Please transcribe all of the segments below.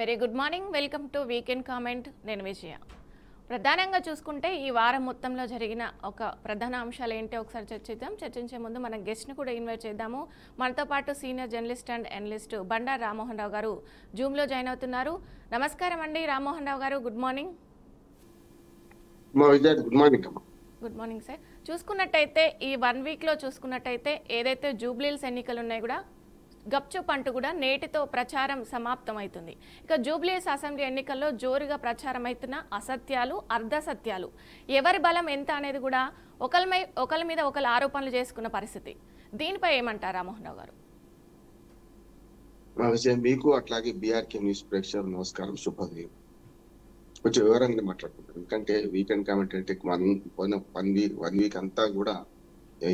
Very good morning. Welcome to weekend comment. నేను విజయ. ప్రధానంగా చూసుకుంటే ఈ వారం మొత్తంలో జరిగిన ఒక ప్రధాన అంశాలు ఏంటో ఒకసారి చర్చిద్దాం. చర్చించే ముందు మన గెస్ట్ని కూడా ఇన్వైట్ చేద్దాము. మనతో పాటు senior journalist and analyst Bandaru Rammohan Rao గారు జూమ్లో జాయిన్ అవుతున్నారు. నమస్కారం అండి రామ్మోహన్ రావు గారు, good morning. Good morning sir. చూసుకున్నట్టయితే ఈ 1 వీక్లో చూసుకున్నట్టయితే ఏదైతే జూబ్లీహిల్స్ ఎన్నికలు ఉన్నాయో కూడా గప్చుప్ అంటూ కూడా నేటితో ప్రచారం సమాప్తమవుతుంది. ఇక జూబ్లీహిల్స్ అసెంబ్లీ ఎన్నికల్లో జోరుగా ప్రచారం అవుతున్న అసత్యాలు, అర్ధసత్యాలు, ఎవరి బలం ఎంత అనేది కూడా ఒకరి మీద ఒకరు ఆరోపణలు చేసుకున్న పరిస్థితి. దీనిపై ఏమంటారు రామ్మోహన్ రావు గారు? మీకు అట్లాగే బీఆర్కే న్యూస్ ప్రేక్షకులకు నమస్కారం, శుభోదయం. కొంచెం వివరంగా మాట్లాడుకుంటాం, ఎందుకంటే వీకెండ్ కామెంట్ అంటే వన్ వీక్ అంతా కూడా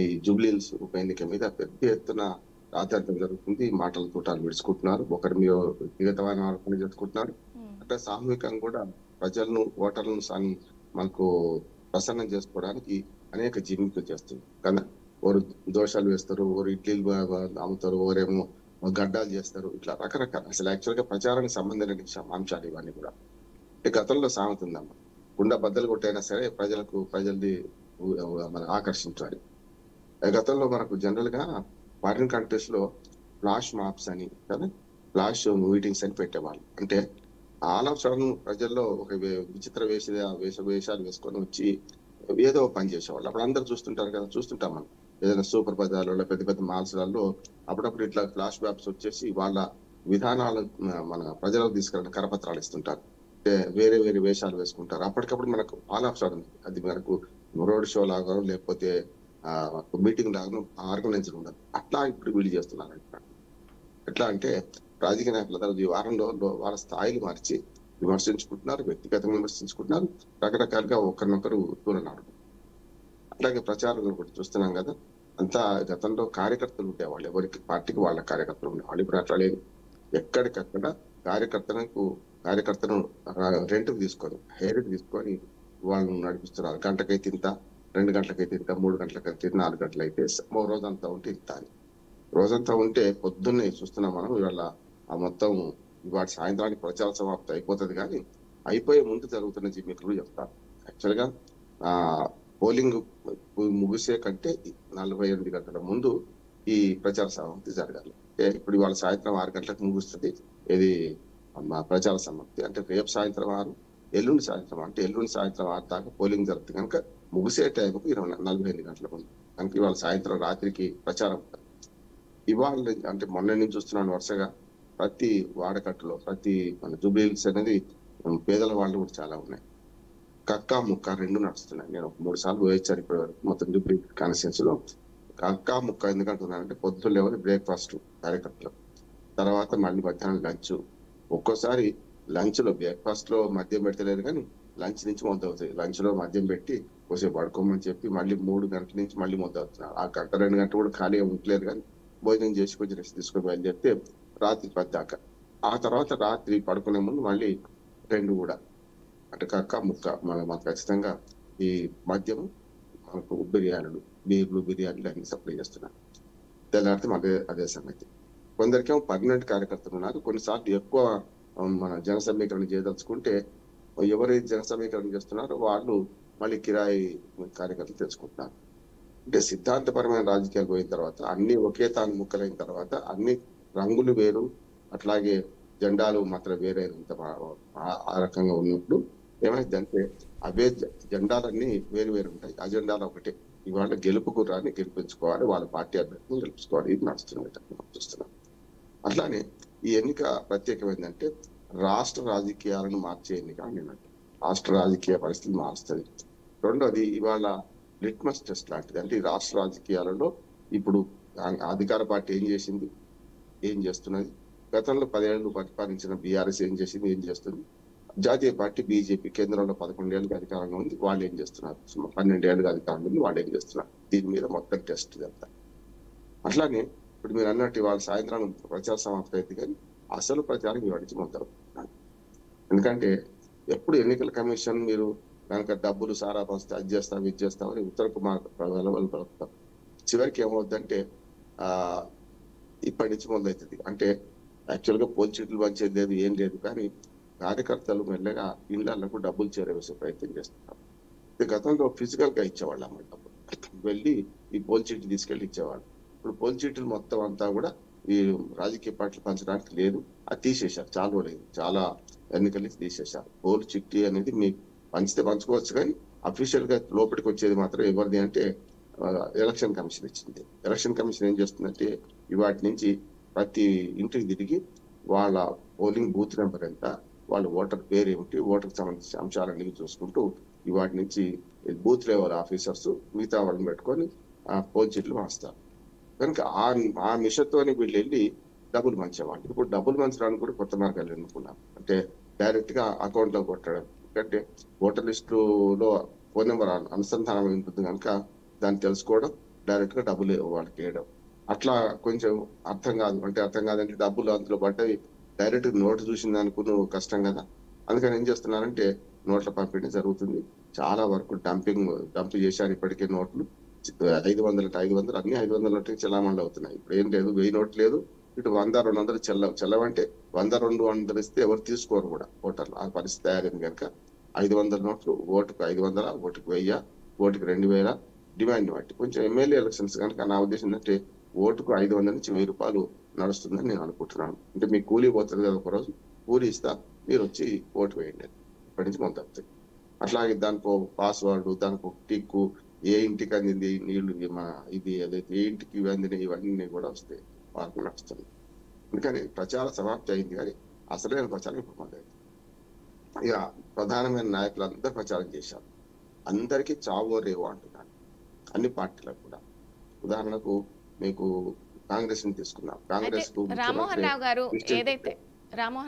ఈ జూబ్లీహిల్స్ ఉప ఎన్నిక మీద పెద్ద ఎత్తున రాతార్థం జరుగుతుంది. మాటల తోటాలు విడుచుకుంటున్నారు, ఒకరి మీద వ్యక్తిగతమైన ఆరోపణ చేసుకుంటున్నారు. అట్లా సామూహికంగా కూడా ప్రజలను, ఓటర్లను మనకు ప్రసన్నం చేసుకోవడానికి అనేక జిమ్మికులు చేస్తుంది కదా. ఓరు దోషాలు వేస్తారు, ఓరు ఇడ్లీలు అమ్ముతారు, ఓరేమో గడ్డాలు చేస్తారు, ఇట్లా రకరకాల అసలు యాక్చువల్ గా ప్రచారానికి సంబంధం లేని అంశాలు ఇవన్నీ కూడా. గతంలో సామెత ఉందమ్మా, గుండె బద్దలు కొట్టైనా సరే ప్రజల్ని మనం ఆకర్షించాలి. గతంలో మనకు జనరల్ గా ఫారిన్ కంట్రీస్ లో ఫ్లాష్ మాప్స్ అని కదా, ఫ్లాష్ మీటింగ్స్ అని పెట్టేవాళ్ళు. అంటే ఆల్ ఆఫ్ సడన్ ప్రజల్లో ఒక విచిత్ర వేషాలు వేసుకొని వచ్చి ఏదో పని చేసేవాళ్ళు. అప్పుడు అందరు చూస్తుంటారు కదా, చూస్తుంటాం మనం ఏదైనా సూపర్ బజార్లలో, పెద్ద పెద్ద మాల్స్లలో అప్పుడప్పుడు ఇట్లా ఫ్లాష్ మ్యాప్స్ వచ్చేసి వాళ్ళ విధానాలు మన ప్రజలకు తీసుకురావడానికి కరపత్రాలు ఇస్తుంటారు. వేరే వేరే వేషాలు వేసుకుంటారు. అప్పటికప్పుడు మనకు ఆల్ ఆఫ్ సడన్ అది మనకు రోడ్ షో లాగా లేకపోతే మీటింగ్ లాగా ఆర్గనైజ్డ్ ఉండదు. అట్లా ఇప్పుడు వీళ్ళు చేస్తున్నారు. ఎట్లా అంటే రాజకీయ నాయకుల ఈ వారంలో వాళ్ళ స్థాయిలు మార్చి విమర్శించుకుంటున్నారు, వ్యక్తిగతంగా విమర్శించుకుంటున్నారు, రకరకాలుగా ఒకరినొకరు దూరనాడు. అట్లాగే ప్రచారంలో కూడా చూస్తున్నాం కదా, అంతా గతంలో కార్యకర్తలు ఉండేవాళ్ళు, ఎవరికి పార్టీకి వాళ్ళ కార్యకర్తలు ఉండేవాళ్ళు. ఇప్పుడు అట్లా లేదు. ఎక్కడికక్కడ కార్యకర్తను రెంట్కి తీసుకొని, హెయిర్కి తీసుకొని వాళ్ళని నడిపిస్తున్నారు. గంటకైతే ఇంత, 2 గంటలకైతే ఇంత, 3 గంటలకైతే 4 గంటలైతే రోజంతా ఉంటే ఇంత అని. రోజంతా ఉంటే పొద్దున్నే చూస్తున్నాం మనం. ఇవాళ ఆ మొత్తం ఇవాళ సాయంత్రానికి ప్రచార సమాప్తి అయిపోతుంది, కానీ అయిపోయే ముందు జరుగుతున్న జిమ్మికులు చెప్తారు. యాక్చువల్ గా పోలింగ్ ముగిసే కంటే 48 గంటల ముందు ఈ ప్రచార సమాప్తి జరగాలి. ఇప్పుడు ఇవాళ సాయంత్రం 6 గంటలకు ముగుస్తుంది ఇది ప్రచార సమాప్తి. అంటే రేపు సాయంత్రం 6, ఎల్లుండి సాయంత్రం, అంటే ఎల్లుండి సాయంత్రం 6 దాకా పోలింగ్ జరుగుతుంది కనుక ముగిసే టైంకు 48 గంటల ముందు కనుక ఇవాళ సాయంత్రం రాత్రికి ప్రచారం. ఇవాళ అంటే మొన్న నుంచి చూస్తున్నాను వరుసగా ప్రతి వాడకట్టులో, ప్రతి మన జూబ్లీహిల్స్ అనేది పేదల వాళ్ళు కూడా చాలా ఉన్నాయి. కక్క ముక్క 2 నడుస్తున్నాయి. నేను 3 సార్లు పోయించాను ఇప్పటి వరకు మొత్తం జూబ్లీహిల్స్ కాన్స్టిట్యుయెన్సీ లో. కక్క ముక్క ఎందుకంటున్నానంటే పొద్దున్న ఎవరు బ్రేక్ఫాస్ట్ కార్యకర్తలు, తర్వాత మళ్ళీ మధ్యాహ్నం లంచ్. ఒక్కోసారి లంచ్ లో, బ్రేక్ఫాస్ట్ లో మద్యం పెడతలేరు కానీ లంచ్ నుంచి మొదలవుతాయి. లంచ్ లో మద్యం పెట్టి కొంచెం పడుకోమని చెప్పి మళ్ళీ 3 గంటల నుంచి మళ్ళీ మొదలవుతున్నారు. ఆ గంట 2 గంటలు కూడా ఖాళీగా ఉండలేరు, కానీ భోజనం చేసి కొంచెం రెస్ట్ తీసుకొని బయలుదేరితే రాత్రి 10 దాకా. ఆ తర్వాత రాత్రి పడుకునే ముందు మళ్ళీ 2 కూడా, అంటే కక్క ముక్క. మనకు ఖచ్చితంగా ఈ మద్యం, మనకు బిర్యానీలు, బీర్లు, బిర్యానీలు అన్ని సప్లై చేస్తున్నారు. తెల్లారితే మళ్ళీ అదే సంగతి. కొందరికేమో పర్మనెంట్ కార్యకర్తలు ఉన్నారు. కొన్నిసార్లు ఎక్కువ మన జన సమీకరణ చేయదలుచుకుంటే ఎవరైతే జన సమీకరణ చేస్తున్నారో వాళ్ళు మళ్ళీ కిరాయి కార్యకర్తలు తెచ్చుకుంటున్నారు. అంటే సిద్ధాంతపరమైన రాజకీయాలు పోయిన తర్వాత, అన్ని ఒకే తాను ముక్కలైన తర్వాత, అన్ని రంగులు వేరు, అట్లాగే జెండాలు మాత్రం వేరైనంత ఆ రకంగా ఉన్నప్పుడు ఏమైందంటే అవే జెండాలన్నీ వేరు వేరు ఉంటాయి, అజెండాలు ఒకటే. ఇవాళ గెలుపు గుర్రాన్ని గెలిపించుకోవాలి, వాళ్ళ పార్టీ అభ్యర్థిని గెలుపుకోవాలి, ఇది చూస్తున్నాం. అట్లానే ఈ ఎన్నిక ప్రత్యేకమైందంటే రాష్ట్ర రాజకీయాలను మార్చే ఎన్నిక అని నేను అంటే, రాష్ట్ర రాజకీయ పరిస్థితి మారుస్తుంది. రెండోది ఇవాళ లిట్మస్ టెస్ట్ లాంటిది. అంటే ఈ రాష్ట్ర రాజకీయాలలో ఇప్పుడు అధికార పార్టీ ఏం చేసింది, ఏం చేస్తున్నది, గతంలో 10 ఏళ్ళు పరిపాలించిన బీఆర్ఎస్ ఏం చేసింది, ఏం చేస్తుంది, జాతీయ పార్టీ బీజేపీ కేంద్రంలో 11 ఏళ్ళుగా అధికారంలో ఉంది, వాళ్ళు ఏం చేస్తున్నారు, 12 ఏళ్ళుగా అధికారంలో ఉంది, వాళ్ళు ఏం చేస్తున్నారు, దీని మీద మొత్తం టెస్ట్ జరుగుతాయి. అట్లానే ఇప్పుడు మీరు అన్నట్టు వాళ్ళ సాయంత్రం ప్రచార సమాప్తి అయితే కానీ అసలు ప్రచారం ఇవాళ నుంచి మొదలవుతుంది. ఎందుకంటే ఎప్పుడు ఎన్నికల కమిషన్ మీరు కనుక డబ్బులు సారా వస్తే అది చేస్తాం, ఇది చేస్తామని ఉత్తర కుమార్ చివరికి ఏమవుతుందంటే ఇప్పటి నుంచి మొదలవుతుంది. అంటే యాక్చువల్ గా పోల్ చీట్లు పంచేది లేదు, ఏం లేదు. కానీ కార్యకర్తలు మెల్లగా ఇళ్లకు డబ్బులు చేరవేసే ప్రయత్నం చేస్తున్నారు. గతంలో ఫిజికల్ గా ఇచ్చేవాళ్ళు అన్నమాట డబ్బులు. వెళ్ళి ఈ పోల్ చీట్లు తీసుకెళ్లి ఇచ్చేవాళ్ళు. ఇప్పుడు పోల్ చీట్లు మొత్తం అంతా కూడా ఈ రాజకీయ పార్టీలు పంచడానికి లేదు, అది తీసేశారు. చాలా లేదు, చాలా ఎన్నికలు తీసేశారు. పోల్ చిట్టి అనేది మీకు పంచితే పంచుకోవచ్చు, కానీ అఫీషియల్ గా లోపలికి వచ్చేది మాత్రం ఎవరిది అంటే ఎలక్షన్ కమిషన్ ఇచ్చింది. ఎలక్షన్ కమిషన్ ఏం చేస్తుందంటే వాటి నుంచి ప్రతి ఇంటికి తిరిగి వాళ్ళ పోలింగ్ బూత్ నెంబర్ ఎంత, వాళ్ళ ఓటర్ పేరు ఏమిటి, ఓటర్కి సంబంధించిన అంశాలన్నీ చూసుకుంటూ వాటి నుంచి బూత్ లెవెల్ ఆఫీసర్స్ మిగతా వాళ్ళని పెట్టుకొని పోల్ చీట్లు మార్స్తారు. కనుక ఆ మిషన్తోని వీళ్ళు వెళ్ళి డబ్బులు పంచేవాళ్ళు. ఇప్పుడు డబ్బులు పంచడానికి కూడా కొత్త మార్గాలు ఎన్నుకున్నారు. అంటే డైరెక్ట్ గా అకౌంట్ లో కొట్టడం. ఎందుకంటే ఓటర్ లిస్టులో ఫోన్ నెంబర్ అనుసంధానం ఉంటుంది కనుక దాన్ని తెలుసుకోవడం, డైరెక్ట్ గా డబ్బులు వాళ్ళకి వేయడం. అట్లా కొంచెం అర్థం కాదంటే డబ్బులు అందులో పడ్డవి డైరెక్ట్ నోటు చూసింది అనుకుని కష్టం కదా. అందుకని ఏం చేస్తున్నారంటే నోట్ల పంపిణీ జరుగుతుంది. చాలా వరకు డంప్ చేశారు ఇప్పటికే నోట్లు. 500 అన్ని 500 నోట్లకి చెల్లామణి అవుతున్నాయి. ఇప్పుడు ఏం లేదు, 1000 నోట్లు లేదు, ఇటు 100, 200 చెల్లవంటే 100, 200 ఇస్తే ఎవరు తీసుకోరు కూడా ఓటర్లు. ఆ పరిస్థితి తయారైంది కనుక 500 నోట్లు, ఓటుకు 500, ఓటుకు 1000, ఓటుకు 2000 డిమాండ్ బట్టి. కొంచెం ఎమ్మెల్యే ఎలక్షన్స్ కనుక నా ఉద్దేశం ఏంటంటే ఓటుకు 500 నుంచి 1000 రూపాయలు నడుస్తుందని నేను అనుకుంటున్నాను. అంటే మీకు కూలీ పోతుంది కదా, ఒకరోజు కూలీ ఇస్తా, మీరు వచ్చి ఓటు వేయండి, ఇప్పటి నుంచి మొదలవుతాయి. అట్లాగే దానికో పాస్వర్డ్, దానికో టిక్కు, ఏ ఇంటికి అందింది నీళ్లు, ఇది ఏదైతే ఏ ఇంటికి అందినాయి, ఇవన్నీ కూడా వస్తాయి, వాళ్ళకు నడుస్తుంది. అందుకని ప్రచార సమాప్తి అయింది, కానీ అసలైన ప్రచారం ఇప్పుడు మొదలైంది. ఇక ప్రధానమైన నాయకులు అందరూ ప్రచారం చేశారు. అందరికీ చావో రేవో అంటున్నారు, అన్ని పార్టీలకు కూడా. ఉదాహరణకు మీకు కాంగ్రెస్ ని తీసుకున్నాం. కాంగ్రెస్ రామ్మోహన్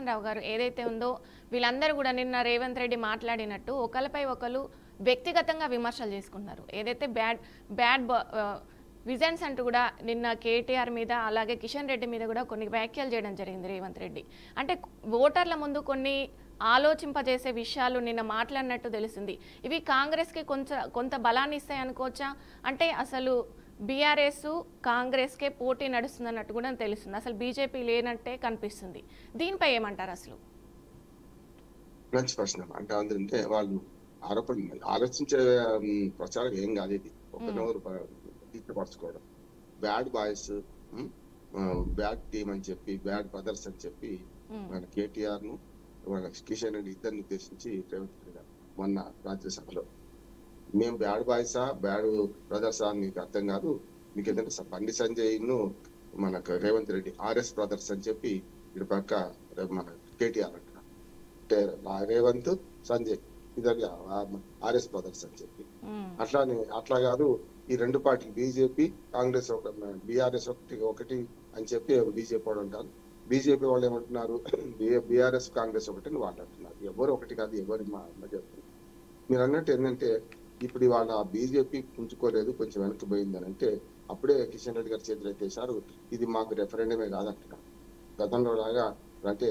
రావు గారు ఏదైతే ఉందో వీళ్ళందరూ కూడా నిన్న రేవంత్ రెడ్డి మాట్లాడినట్టు ఒకరిపై ఒకరు వ్యక్తిగతంగా విమర్శలు చేసుకున్నారు. ఏదైతే బ్యాడ్ విజన్స్ అంటూ కూడా నిన్న కేటీఆర్ మీద అలాగే కిషన్ రెడ్డి మీద కూడా కొన్ని వ్యాఖ్యలు చేయడం జరిగింది రేవంత్ రెడ్డి. అంటే ఓటర్ల ముందు కొన్ని ఆలోచింపజేసే విషయాలు నిన్న మాట్లాడినట్టు తెలిసింది. ఇవి కాంగ్రెస్కి కొంత బలాన్ని ఇస్తాయి అనుకోవచ్చా? అంటే అసలు బీఆర్ఎస్ కాంగ్రెస్కే పోటీ నడుస్తుందన్నట్టు కూడా తెలుస్తుంది. అసలు బీజేపీ లేనట్టే కనిపిస్తుంది. దీనిపై ఏమంటారు అసలు? మంచి ప్రశ్న. అంటే అందుకంటే వాళ్ళు ఆలోచించే ప్రచారం ఏం కాదు, ఇది ఒకరినొకరు తీర్చపరచుకోవడం. బ్యాడ్ బాయ్స్, బ్యాడ్ టీమ్ అని చెప్పి, బ్యాడ్ బ్రదర్స్ అని చెప్పి మన కేటీఆర్ ను మన కిషన్ రెడ్డి ఇద్దరిని ఉద్దేశించి రేవంత్ రెడ్డి గారు మొన్న రాజ్యసభలో, మేము బ్యాడ్ బాయ్సా బ్యాడ్ బ్రదర్సా అని మీకు అర్థం కాదు, మీకు ఏంటంటే బండి సంజయ్ ను మన రేవంత్ రెడ్డి RS బ్రదర్స్ అని చెప్పి ఇటు పక్క మన కేటీఆర్ అంటున్నారు. అంటే రేవంత్ సంజయ్ ఇద్దరు RS బ్రదర్స్ అని చెప్పి. అట్లా కాదు, ఈ రెండు పార్టీలు బీజేపీ కాంగ్రెస్ బీఆర్ఎస్ ఒకటి అని చెప్పి బీజేపీ వాడు అంటారు. బీజేపీ వాళ్ళు ఏమంటున్నారు, బీఆర్ఎస్ కాంగ్రెస్ ఒకటి అని వాళ్ళు అంటున్నారు. ఎవరు ఒకటి కాదు, ఎవరి చెప్తున్నారు. మీరు అన్నట్టు ఏంటంటే ఇప్పుడు వాళ్ళ బీజేపీ పుంజుకోలేదు, కొంచెం వెనక్కిపోయిందని అంటే అప్పుడే కిషన్ రెడ్డి గారు చేతులు ఎత్తేసారు. ఇది మాకు రెఫరెండమే కాదంటున్నారు. గతంలో లాగా అంటే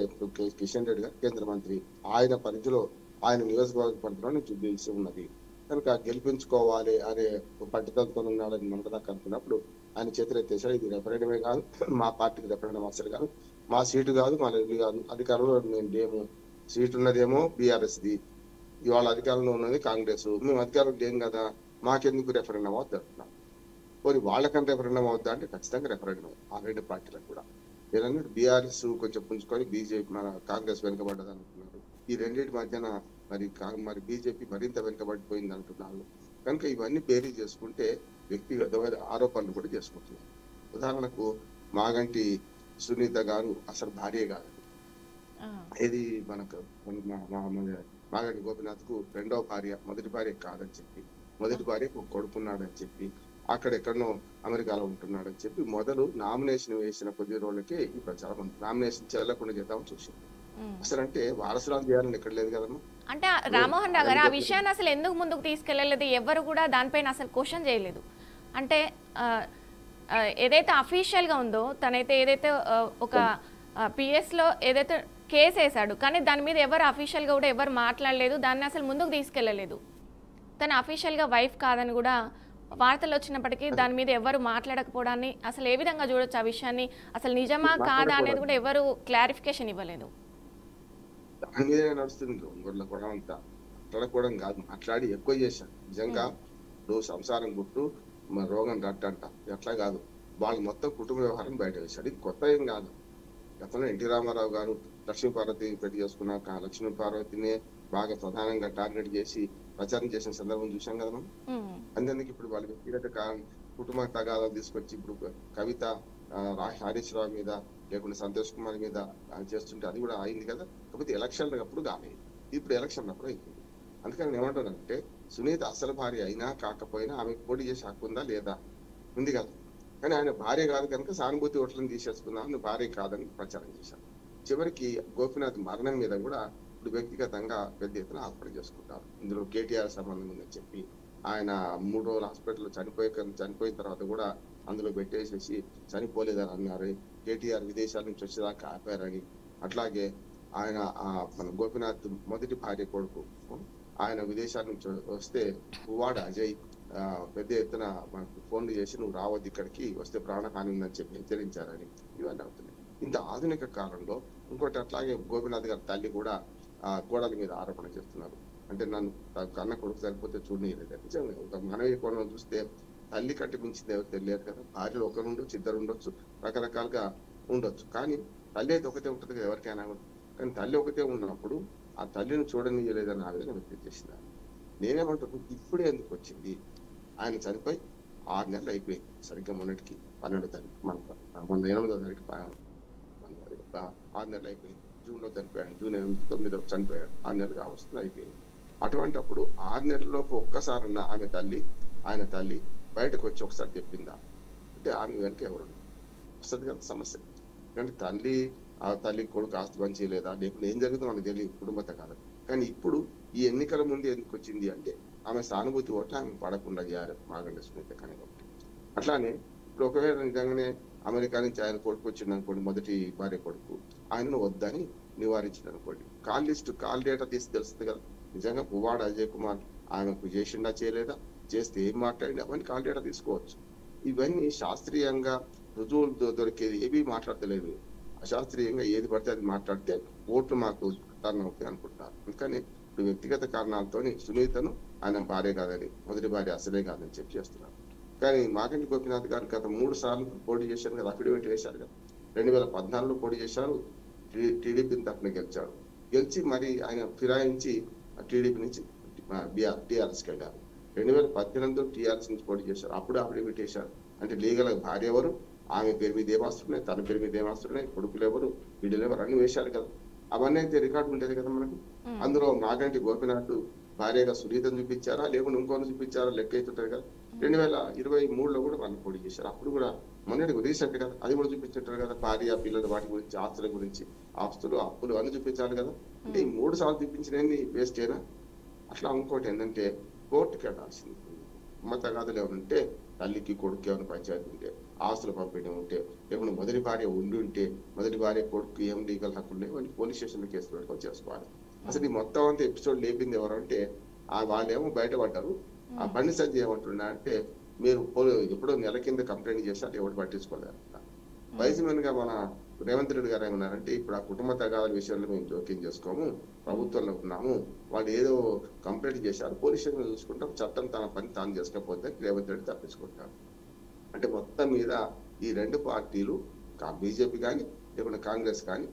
కిషన్ రెడ్డి గారు కేంద్ర మంత్రి, ఆయన పరిధిలో ఆయన నియోజకవర్గ పరిధిలో నుంచి గెలిచి ఉన్నది కనుక గెలిపించుకోవాలి అనే పట్టుదలతో ఉన్నాడని మనకు అనుకున్నప్పుడు ఆయన చేతులు ఎత్తేసాడు. ఇది రెఫరెండమే కాదు, మా పార్టీకి రెఫరెండం అసలు కాదు, మా సీటు కాదు, మా ఇల్లు కాదు, అధికారంలో మేము లేము, సీటు ఉన్నదేమో బీఆర్ఎస్ది, ఇవాళ అధికారంలో ఉన్నది కాంగ్రెస్, మేము అధికారంలో లేం కదా, మాకెందుకు రెఫరెండం అవుద్ది అంటున్నాం. పోనీ వాళ్ళకంటే రెఫరెండం అవుద్దా అంటే ఖచ్చితంగా రెఫరెండం ఆ రెండు పార్టీలకు కూడా. మీరన్నట్టు బీఆర్ఎస్ కొంచెం పుంజుకొని బీజేపీ మన కాంగ్రెస్ వెనుకబడ్డది అంటున్నారు. ఈ రెండింటి మధ్యన మరి బీజేపీ మరింత వెనుకబడిపోయింది అంటున్నారు. కనుక ఇవన్నీ బేరీ చేసుకుంటే వ్యక్తిగతమైన ఆరోపణలు కూడా చేసుకుంటున్నారు. ఉదాహరణకు మాగంటి సునీత గారు అసలు భార్య కాదు, ఇది మనకు మాగంటి గోపినాథ్ కు రెండవ భార్య, మొదటి భార్య కాదని చెప్పి, మొదటి భార్యకు కొడుకున్నాడని చెప్పి, అక్కడెక్కడనో అమెరికాలో ఉంటున్నాడని చెప్పి మొదలు నామినేషన్ వేసిన కొద్ది రోజులకే ఈ ప్రచారం ఉంది. నామినేషన్ చెల్లకుండా చేద్దామని చూసింది. అసలు అంటే వారసురాలు చేయాలని ఎక్కడ లేదు కదమ్మా. అంటే రామ్మోహన్ రావు గారు ఆ విషయాన్ని అసలు ఎందుకు ముందుకు తీసుకెళ్లలేదు, ఎవరు కూడా దానిపైన అసలు క్వశ్చన్ చేయలేదు. అంటే ఏదైతే అఫీషియల్గా ఉందో తనైతే ఏదైతే ఒక పిఎస్లో ఏదైతే కేసు వేశాడు, కానీ దాని మీద ఎవరు అఫీషియల్గా కూడా ఎవరు మాట్లాడలేదు, దాన్ని అసలు ముందుకు తీసుకెళ్లలేదు. తన అఫీషియల్గా వైఫ్ కాదని కూడా వార్తలు వచ్చినప్పటికీ దాని మీద ఎవరు మాట్లాడకపోవడాన్ని అసలు ఏ విధంగా చూడొచ్చు ఆ విషయాన్ని? అసలు నిజమా కాదా అనేది కూడా ఎవరు క్లారిఫికేషన్ ఇవ్వలేదు. దాని మీద నడుస్తుంది గొర్రెల కూడా అంతా మాట్లాడుకోవడం కాదు, మాట్లాడి ఎక్కువ చేశాను నిజంగా. నువ్వు సంసారం గుట్టు రోగం రట్టంట, ఎట్లా కాదు, వాళ్ళు మొత్తం కుటుంబ వ్యవహారం బయట వేశాడు. ఇది కొత్త ఏం కాదు. గతంలో ఎన్టీ రామారావు గారు లక్ష్మీ పార్వతి పెళ్లి చేసుకున్నాక లక్ష్మీ పార్వతినే బాగా ప్రధానంగా టార్గెట్ చేసి ప్రచారం చేసిన సందర్భం చూసాం కదా మనం. అందుకే ఇప్పుడు వాళ్ళ వ్యక్తిగత కుటుంబ తగాదాలు తీసుకొచ్చి ఇప్పుడు కవిత హరీష్ రావు మీద లేకుంటే సంతోష్ కుమార్ మీద చేస్తుంటే అది కూడా అయింది కదా. కాకపోతే ఎలక్షన్ల అప్పుడు కాలేదు, ఇప్పుడు ఎలక్షన్ అప్పుడు అయింది. అందుకని నేను ఏమంటానంటే సునీత అసలు భార్య అయినా కాకపోయినా ఆమెకు పోటీ చేసే హక్కు ఉందా లేదా? ఉంది కదా. కానీ ఆయన భార్య కాదు కనుక సానుభూతి ఓట్లను తీసేసుకుందాం, నువ్వు భార్య కాదని ప్రచారం చేశాను. చివరికి గోపీనాథ్ మరణం మీద కూడా ఇప్పుడు వ్యక్తిగతంగా పెద్ద ఎత్తున ఆరోపణ చేసుకుంటారు. ఇందులో కేటీఆర్ సంబంధం ఉందని చెప్పి ఆయన 3 రోజులు హాస్పిటల్లో చనిపోయిన తర్వాత కూడా అందులో పెట్టేసేసి చనిపోలేదని అన్నారు. కేటీఆర్ విదేశాల నుంచి వచ్చేదాకా ఆపారని, అట్లాగే ఆయన మన గోపీనాథ్ మొదటి భార్య కొడుకు ఆయన విదేశాల నుంచి వస్తే పువ్వాడ అజయ్ పెద్ద ఎత్తున మనకు ఫోన్లు చేసి నువ్వు రావద్దు ఇక్కడికి, వస్తే ప్రాణహాని ఉందని చెప్పి హెచ్చరించారని ఇవన్నీ అవుతున్నాయి. ఇంత ఆధునిక కాలంలో ఇంకోటి అట్లాగే గోపీనాథ్ గారి తల్లి కూడా కోడల మీద ఆరోపణ చేస్తున్నారు. అంటే నన్ను కన్న కొడుకు సరిపోతే చూడలేదు. నిజంగా ఒక మనవి కోణం చూస్తే తల్లి కంటే మించింది ఎవరు తెలియదు కదా. భార్యలు ఒకరు ఉండొచ్చు, ఇద్దరు ఉండొచ్చు, రకరకాలుగా ఉండొచ్చు, కానీ తల్లి అయితే ఒకటే ఉంటుంది కదా ఎవరికైనా. కానీ తల్లి ఒకటే ఉన్నప్పుడు ఆ తల్లిని చూడనీయలేదని ఆవేదన వ్యక్తం చేసినారు. నేనేమంటున్నాను, ఇప్పుడే ఎందుకు వచ్చింది? ఆయన చనిపోయి 6 నెలలు అయిపోయింది. సరిగ్గా మొన్నటికి 12వ తారీఖు, మొన్న 8వ తారీఖు 6 నెలలు అయిపోయింది. జూన్లో చనిపోయాడు, జూన్ 8, 9 చనిపోయాడు. 6 నెలలు కావస్తుంది, అయిపోయింది. అటువంటిప్పుడు 6 నెలల్లోపు ఒక్కసారన్నా ఆయన తల్లి బయటకు వచ్చి ఒకసారి చెప్పిందా అంటే ఆమె వెనక ఎవరు వస్తుంది కదా సమస్య. ఎందుకంటే ఆ తల్లి కొడుకు ఆస్తి పంచి లేదా లేకుండా ఏం జరుగుతుందో మనకు తెలియదు, కుటుంబత కాదు. కానీ ఇప్పుడు ఈ ఎన్నికల ముందు ఎందుకు వచ్చింది అంటే ఆమె సానుభూతి ఓట్లు ఆమె పడకుండా చేయాలి మాగంటి సునీత కానీ. అట్లానే ఇప్పుడు ఒకవేళ నిజంగానే అమెరికా నుంచి ఆయన కొడుకు వచ్చింది అనుకోండి, మొదటి భార్య కొడుకు, ఆయనను వద్దని నివారించింది అనుకోండి, కాల్ డేటా తీసి తెలుస్తుంది కదా నిజంగా పువ్వాడ అజయ్ కుమార్ ఆమెకు చేసిండా చేయలేదా, చేస్తే ఏం మాట్లాడి అవన్నీ కాల్ డేటా తీసుకోవచ్చు. ఇవన్నీ శాస్త్రీయంగా రుజువులు దొరికేది ఏవి మాట్లాడతలేదు. అశాస్త్రీయంగా ఏది పడితే అది మాట్లాడితే ఓట్లు మాకు టర్న్ అవుతాయి అనుకుంటున్నారు. అందుకని ఇప్పుడు వ్యక్తిగత కారణాలతో సునీతను ఆయన భార్య కాదని, మొదటి భార్య అసలే కాదని చెప్పి చేస్తున్నారు. కానీ మాగంటి గోపీనాథ్ గారు గత 3 సార్లు పోటీ చేశారు కదా, అఫిడవిట్ వేశారు కదా. 2014లో పోటీ చేశారు, టీడీపీ తరఫున గెలిచాడు. గెలిచి మరి ఆయన ఫిరాయించి టీడీపీ నుంచి టీఆర్ఎస్కి వెళ్ళారు. 2018లో టీఆర్ఎస్ నుంచి పోటీ చేశారు, అప్పుడు అఫిడవిట్ వేశారు. అంటే లీగల్ భార్య ఎవరు, ఆమె పేరు మీద ఏమాస్తున్నాయి, తన పేరు మీద ఏమాస్తున్నాయి, కొడుకులు ఎవరు, వీడియోలు ఎవరు అన్ని వేశారు కదా. అవన్నీ అయితే రికార్డు ఉంటుంది కదా మనకు. అందులో మాగంటి గోపీనాథ్ భార్యగా సునీతను చూపించారా లేకుండా ఇంకోని చూపించారా లెక్క అవుతుంటది కదా. 2023లో కూడా వాళ్ళు పోటీ చేశారు, అప్పుడు కూడా మొన్నటికి రీసెంట్ కదా అది కూడా చూపించుంటారు కదా. భార్య పిల్లలు వాటి గురించి, ఆస్తుల గురించి, ఆస్తులు అప్పులు అన్ని చూపించాలి కదా. అంటే ఈ 3 సార్లు చూపించినవి వేస్ట్ అయినా. అట్లా ఇంకోటి ఏంటంటే కోర్టుకి వెళ్ళాల్సింది. తగాదులు ఏమైనా ఉంటే, తల్లికి కొడుకు ఏమైనా పంచాయతీ ఉంటే, ఆస్తులు పంపిణీ ఉంటే, లేకుండా మొదటి భార్య ఉంటే మొదటి భార్య కొడుకు ఏం లీగల్ హక్కులు ఉన్నాయి వాళ్ళు పోలీస్ స్టేషన్లో కేసు పెట్టుకొని చేసుకోవాలి. అసలు ఈ మొత్తం అంతా ఎపిసోడ్ లేపింది ఎవరంటే వాళ్ళేమో బయటపడ్డారు. ఆ బండి సంజయ్ ఏమంటున్నా అంటే మీరు ఎప్పుడో నెల కింద కంప్లైంట్ చేశారు, ఎవరు పట్టించుకోలేరు. వైజ్మెన్ గా మన రేవంత్ రెడ్డి గారు ఏమన్నారంటే ఇప్పుడు ఆ కుటుంబ తగాదాల విషయంలో మేము జోక్యం చేసుకోము, ప్రభుత్వంలో ఉన్నాము, వాళ్ళు ఏదో కంప్లైంట్ చేశారు, పోలీస్ స్టేషన్ చూసుకుంటాం, చట్టం తన పని తాను చేసుకోకపోతే రేవంత్ రెడ్డి తప్పించుకుంటారు. అంటే మొత్తం మీద ఈ 2 పార్టీలు బీజేపీ కానీ లేకుంటే కాంగ్రెస్ కానీ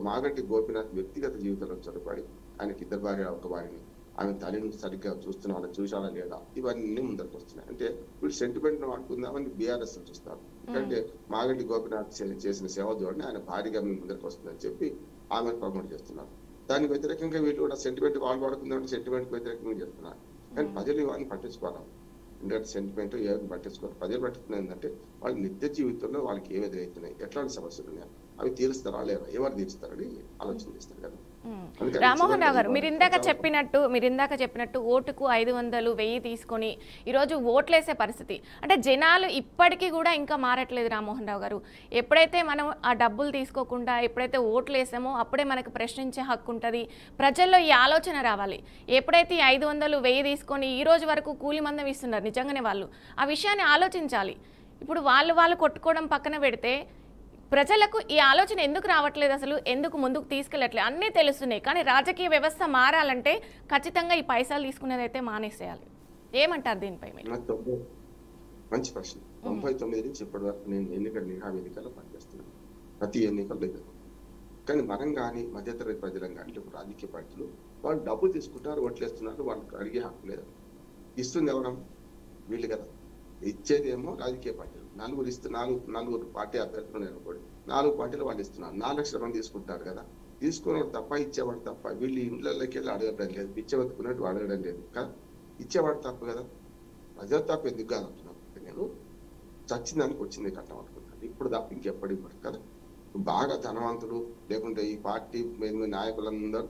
మాగంటి గోపీనాథ్ వ్యక్తిగత జీవితంలో చొరబడి ఆయనకి 2 భార్య 1 భార్యని, ఆమె తల్లిని సరిగ్గా చూస్తున్న వాళ్ళని చూసారా లేదా, ఇవన్నీ ముందరకు వస్తున్నాయి. అంటే వీళ్ళు సెంటిమెంట్ వాడుకుందామని బీఆర్ఎస్ చూస్తారు. ఎందుకంటే మాగంటి గోపీనాథ్ చేసిన సేవ చూడండి ఆయన భారీగా మీ ముందరకు వస్తుందని చెప్పి ఆమెను ప్రమోట్ చేస్తున్నారు. దానికి వ్యతిరేకంగా వీళ్ళు కూడా సెంటిమెంట్ వాళ్ళు వాడుకుందామంటే సెంటిమెంట్ వ్యతిరేకంగా చేస్తున్నారు. కానీ ప్రజలు ఇవన్నీ పట్టించుకోవాలి. ఎందుకంటే సెంటిమెంట్ ఏమి పట్టించుకోవాలి. ప్రజలు పట్టించుకున్నది ఏంటంటే వాళ్ళ నిత్య జీవితంలో వాళ్ళకి ఏమి ఎదురవుతున్నాయి, ఎట్లాంటి సమస్యలు ఉన్నాయి, అవి తీరుస్తారా లేదా, ఎవరు తీరుస్తారని ఆలోచన చేస్తారు కదా. అందుకని రామ్మోహన్ రావు గారు, చివరిలో మీరు ఇందాక చెప్పినట్టు ఓటుకు 500, 1000 తీసుకొని ఈరోజు ఓట్లేసే పరిస్థితి అంటే జనాలు ఇప్పటికీ కూడా ఇంకా మారట్లేదు రామ్మోహన్ రావు గారు. ఎప్పుడైతే మనం ఆ డబ్బులు తీసుకోకుండా ఎప్పుడైతే ఓట్లు వేసామో అప్పుడే మనకు ప్రశ్నించే హక్కు ఉంటుంది. ప్రజల్లో ఈ ఆలోచన రావాలి. ఎప్పుడైతే ఈ 500, 1000 తీసుకొని ఈ రోజు వరకు కూలి మందం ఇస్తున్నారు నిజంగానే వాళ్ళు ఆ విషయాన్ని ఆలోచించాలి. ఇప్పుడు వాళ్ళు కొట్టుకోవడం పక్కన పెడితే ప్రజలకు ఈ ఆలోచన ఎందుకు రావట్లేదు, అసలు ఎందుకు ముందుకు తీసుకెళ్ళట్లేదు అన్నీ తెలుస్తున్నాయి. కానీ రాజకీయ వ్యవస్థ మారాలంటే ఖచ్చితంగా ఈ పైసలు తీసుకునేది అయితే మానేసేయాలి. ఏమంటారు దీనిపై మీరు? మంచి ప్రశ్న. 99 నుంచి ఇప్పటి వరకు నేను ఎన్నికల నిఘా వేదికలో పనిచేస్తున్నాను, ప్రతి ఎన్నికల్లో లేదు. కానీ మనం కానీ మధ్యతరగతి ప్రజలం కానీ రాజకీయ పార్టీలు వాళ్ళు డబ్బులు తీసుకుంటారు, ఓట్లేస్తున్నారు, వాళ్ళకి అడిగే హక్కు లేదు. ఇస్తుంది ఎవరం? వీళ్ళు కదా. ఇచ్చేదేమో రాజకీయ పార్టీలు. నలుగురు పార్టీ అభ్యర్థులు అనుకోండి, 4 పార్టీలు వాళ్ళు ఇస్తున్నారు. 4 లక్షల మంది తీసుకుంటారు కదా. తీసుకునేవాడు తప్ప ఇచ్చేవాడు తప్ప. వీళ్ళు ఇళ్ళకి వెళ్ళి అడగడం లేదు, పిచ్చేవతుకున్నట్టు అడగడం లేదు కదా. ఇచ్చేవాడు తప్పు కదా. ప్రజలు తప్పు ఎందుకు కాదు అంటున్నాను. నేను చచ్చిందానికి వచ్చింది కట్టం అనుకుంటాను. ఇప్పుడు తప్ప ఇంకెప్పటి కదా. బాగా ధనవంతులు లేకుంటే ఈ పార్టీ నాయకులందరూ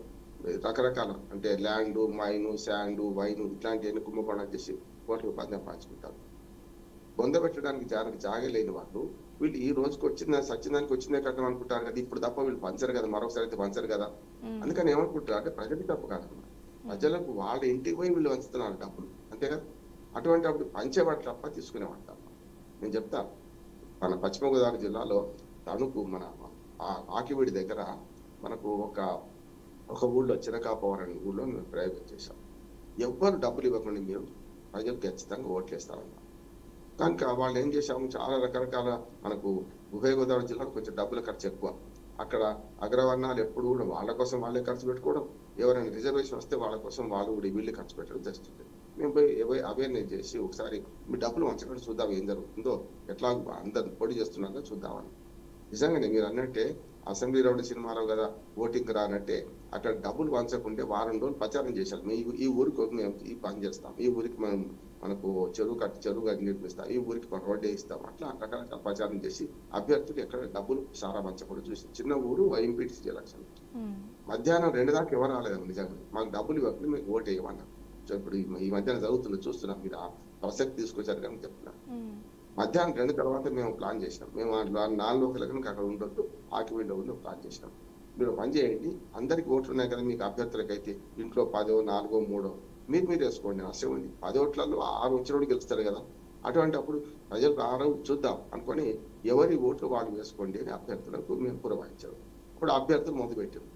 రకరకాల అంటే ల్యాండ్, మైను, శాండు, వైను ఇట్లాంటివన్నీ కుంభకోణాలు చేసి కోట్లకు పందెం పంచుకుంటారు. పొందబెట్టడానికి జాగలేని వాళ్ళు వీళ్ళు ఈ రోజుకి సచ్చిదానికి వచ్చిందే కట్టం అనుకుంటారు కదా. ఇప్పుడు తప్ప వీళ్ళు పంచరు కదా, మరొకసారి అయితే పంచరు కదా. అందుకని ఏమనుకుంటారు అంటే ప్రజలకు తప్పు కాదన్నమాట. ప్రజలకు వాళ్ళ ఇంటికి పోయి వీళ్ళు పంచుతున్నారు డబ్బులు, అంతే కదా. అటువంటి అప్పుడు పంచేవాడు తప్ప తీసుకునేవాడు తప్ప. నేను చెప్తాను, మన పశ్చిమ గోదావరి జిల్లాలో తణుకు మన ఆకివీడి దగ్గర మనకు ఒక ఊళ్ళో చిరకాపవరం అనే ఊళ్ళో మేము ప్రయోగం చేశాం. ఎవ్వరు డబ్బులు ఇవ్వకుండా మీరు ప్రజలు ఖచ్చితంగా ఓట్లేస్తారన్నారు. కనుక వాళ్ళు ఏం చేశాము, చాలా రకరకాల మనకు ఉభయ గోదావరి జిల్లాకు కొంచెం డబ్బుల ఖర్చు ఎక్కువ. అక్కడ అగ్రవర్ణాలు ఎప్పుడు కూడా వాళ్ళ కోసం వాళ్ళే ఖర్చు పెట్టుకోవడం, ఎవరైనా రిజర్వేషన్ వస్తే వాళ్ళ కోసం వాళ్ళు కూడా వీళ్ళు ఖర్చు పెట్టడం జరుగుతుంది. మేము పోయి అవేర్నెస్ చేసి ఒకసారి మీ డబ్బులు వంచకుండా చూద్దాం ఏం జరుగుతుందో, ఎట్లా అందరు పొడి చేస్తున్నారో చూద్దామని. నిజంగానే మీరు అన్నట్టే అసెంబ్లీ రౌండ్ సినిమాలో కదా ఓటింగ్ రానట్టే అక్కడ డబ్బులు వంచకుంటే వారం రోజులు ప్రచారం చేశారు. ఈ ఊరికి మేము ఈ పని చేస్తాం, ఈ ఊరికి మనకు చెరువు గది నిర్మిస్తాం, ఈ ఊరికి మనం రోడ్డు వేయిస్తాం, అట్లా రకరకాల ప్రచారం చేసి అభ్యర్థులు ఎక్కడ డబ్బులు సారా పంచకుండా చూసి చిన్న ఊరు ఎంపీటీసీ ఎలక్షన్ మధ్యాహ్నం 2 దాకా ఎవరు రాలేదు. నిజంగా మాకు డబ్బులు ఇవ్వకుండా మీకు ఓటు వేయమన్నారు. ఇప్పుడు ఈ మధ్యాహ్నం జరుగుతుంది చూస్తున్నాం, మీరు ఆ ప్రసక్తి తీసుకొచ్చారు కానీ చెప్తున్నారు. మధ్యాహ్నం 2 తర్వాత మేము ప్లాన్ చేసినాం. మేము 4 కనుక అక్కడ ఉండొద్దు, ఆకివీడిలో ఉండి ప్లాన్ చేసినాం. మీరు పని చేయండి, అందరికి ఓట్లు ఉన్నాయి కదా మీకు అభ్యర్థులకైతే, ఇంట్లో 10, 4, 3 మీరు వేసుకోండి, నష్టం ఉంది. 10 ఓట్లలో 6 వచ్చినోడు గెలుస్తారు కదా. అటువంటి అప్పుడు ప్రజలకు 6 చూద్దాం అనుకొని ఎవరి ఓట్లు వాళ్ళు వేసుకోండి అని అభ్యర్థులకు మేము పురమాయించాం. ఇప్పుడు అభ్యర్థులు మొదలుపెట్టారు.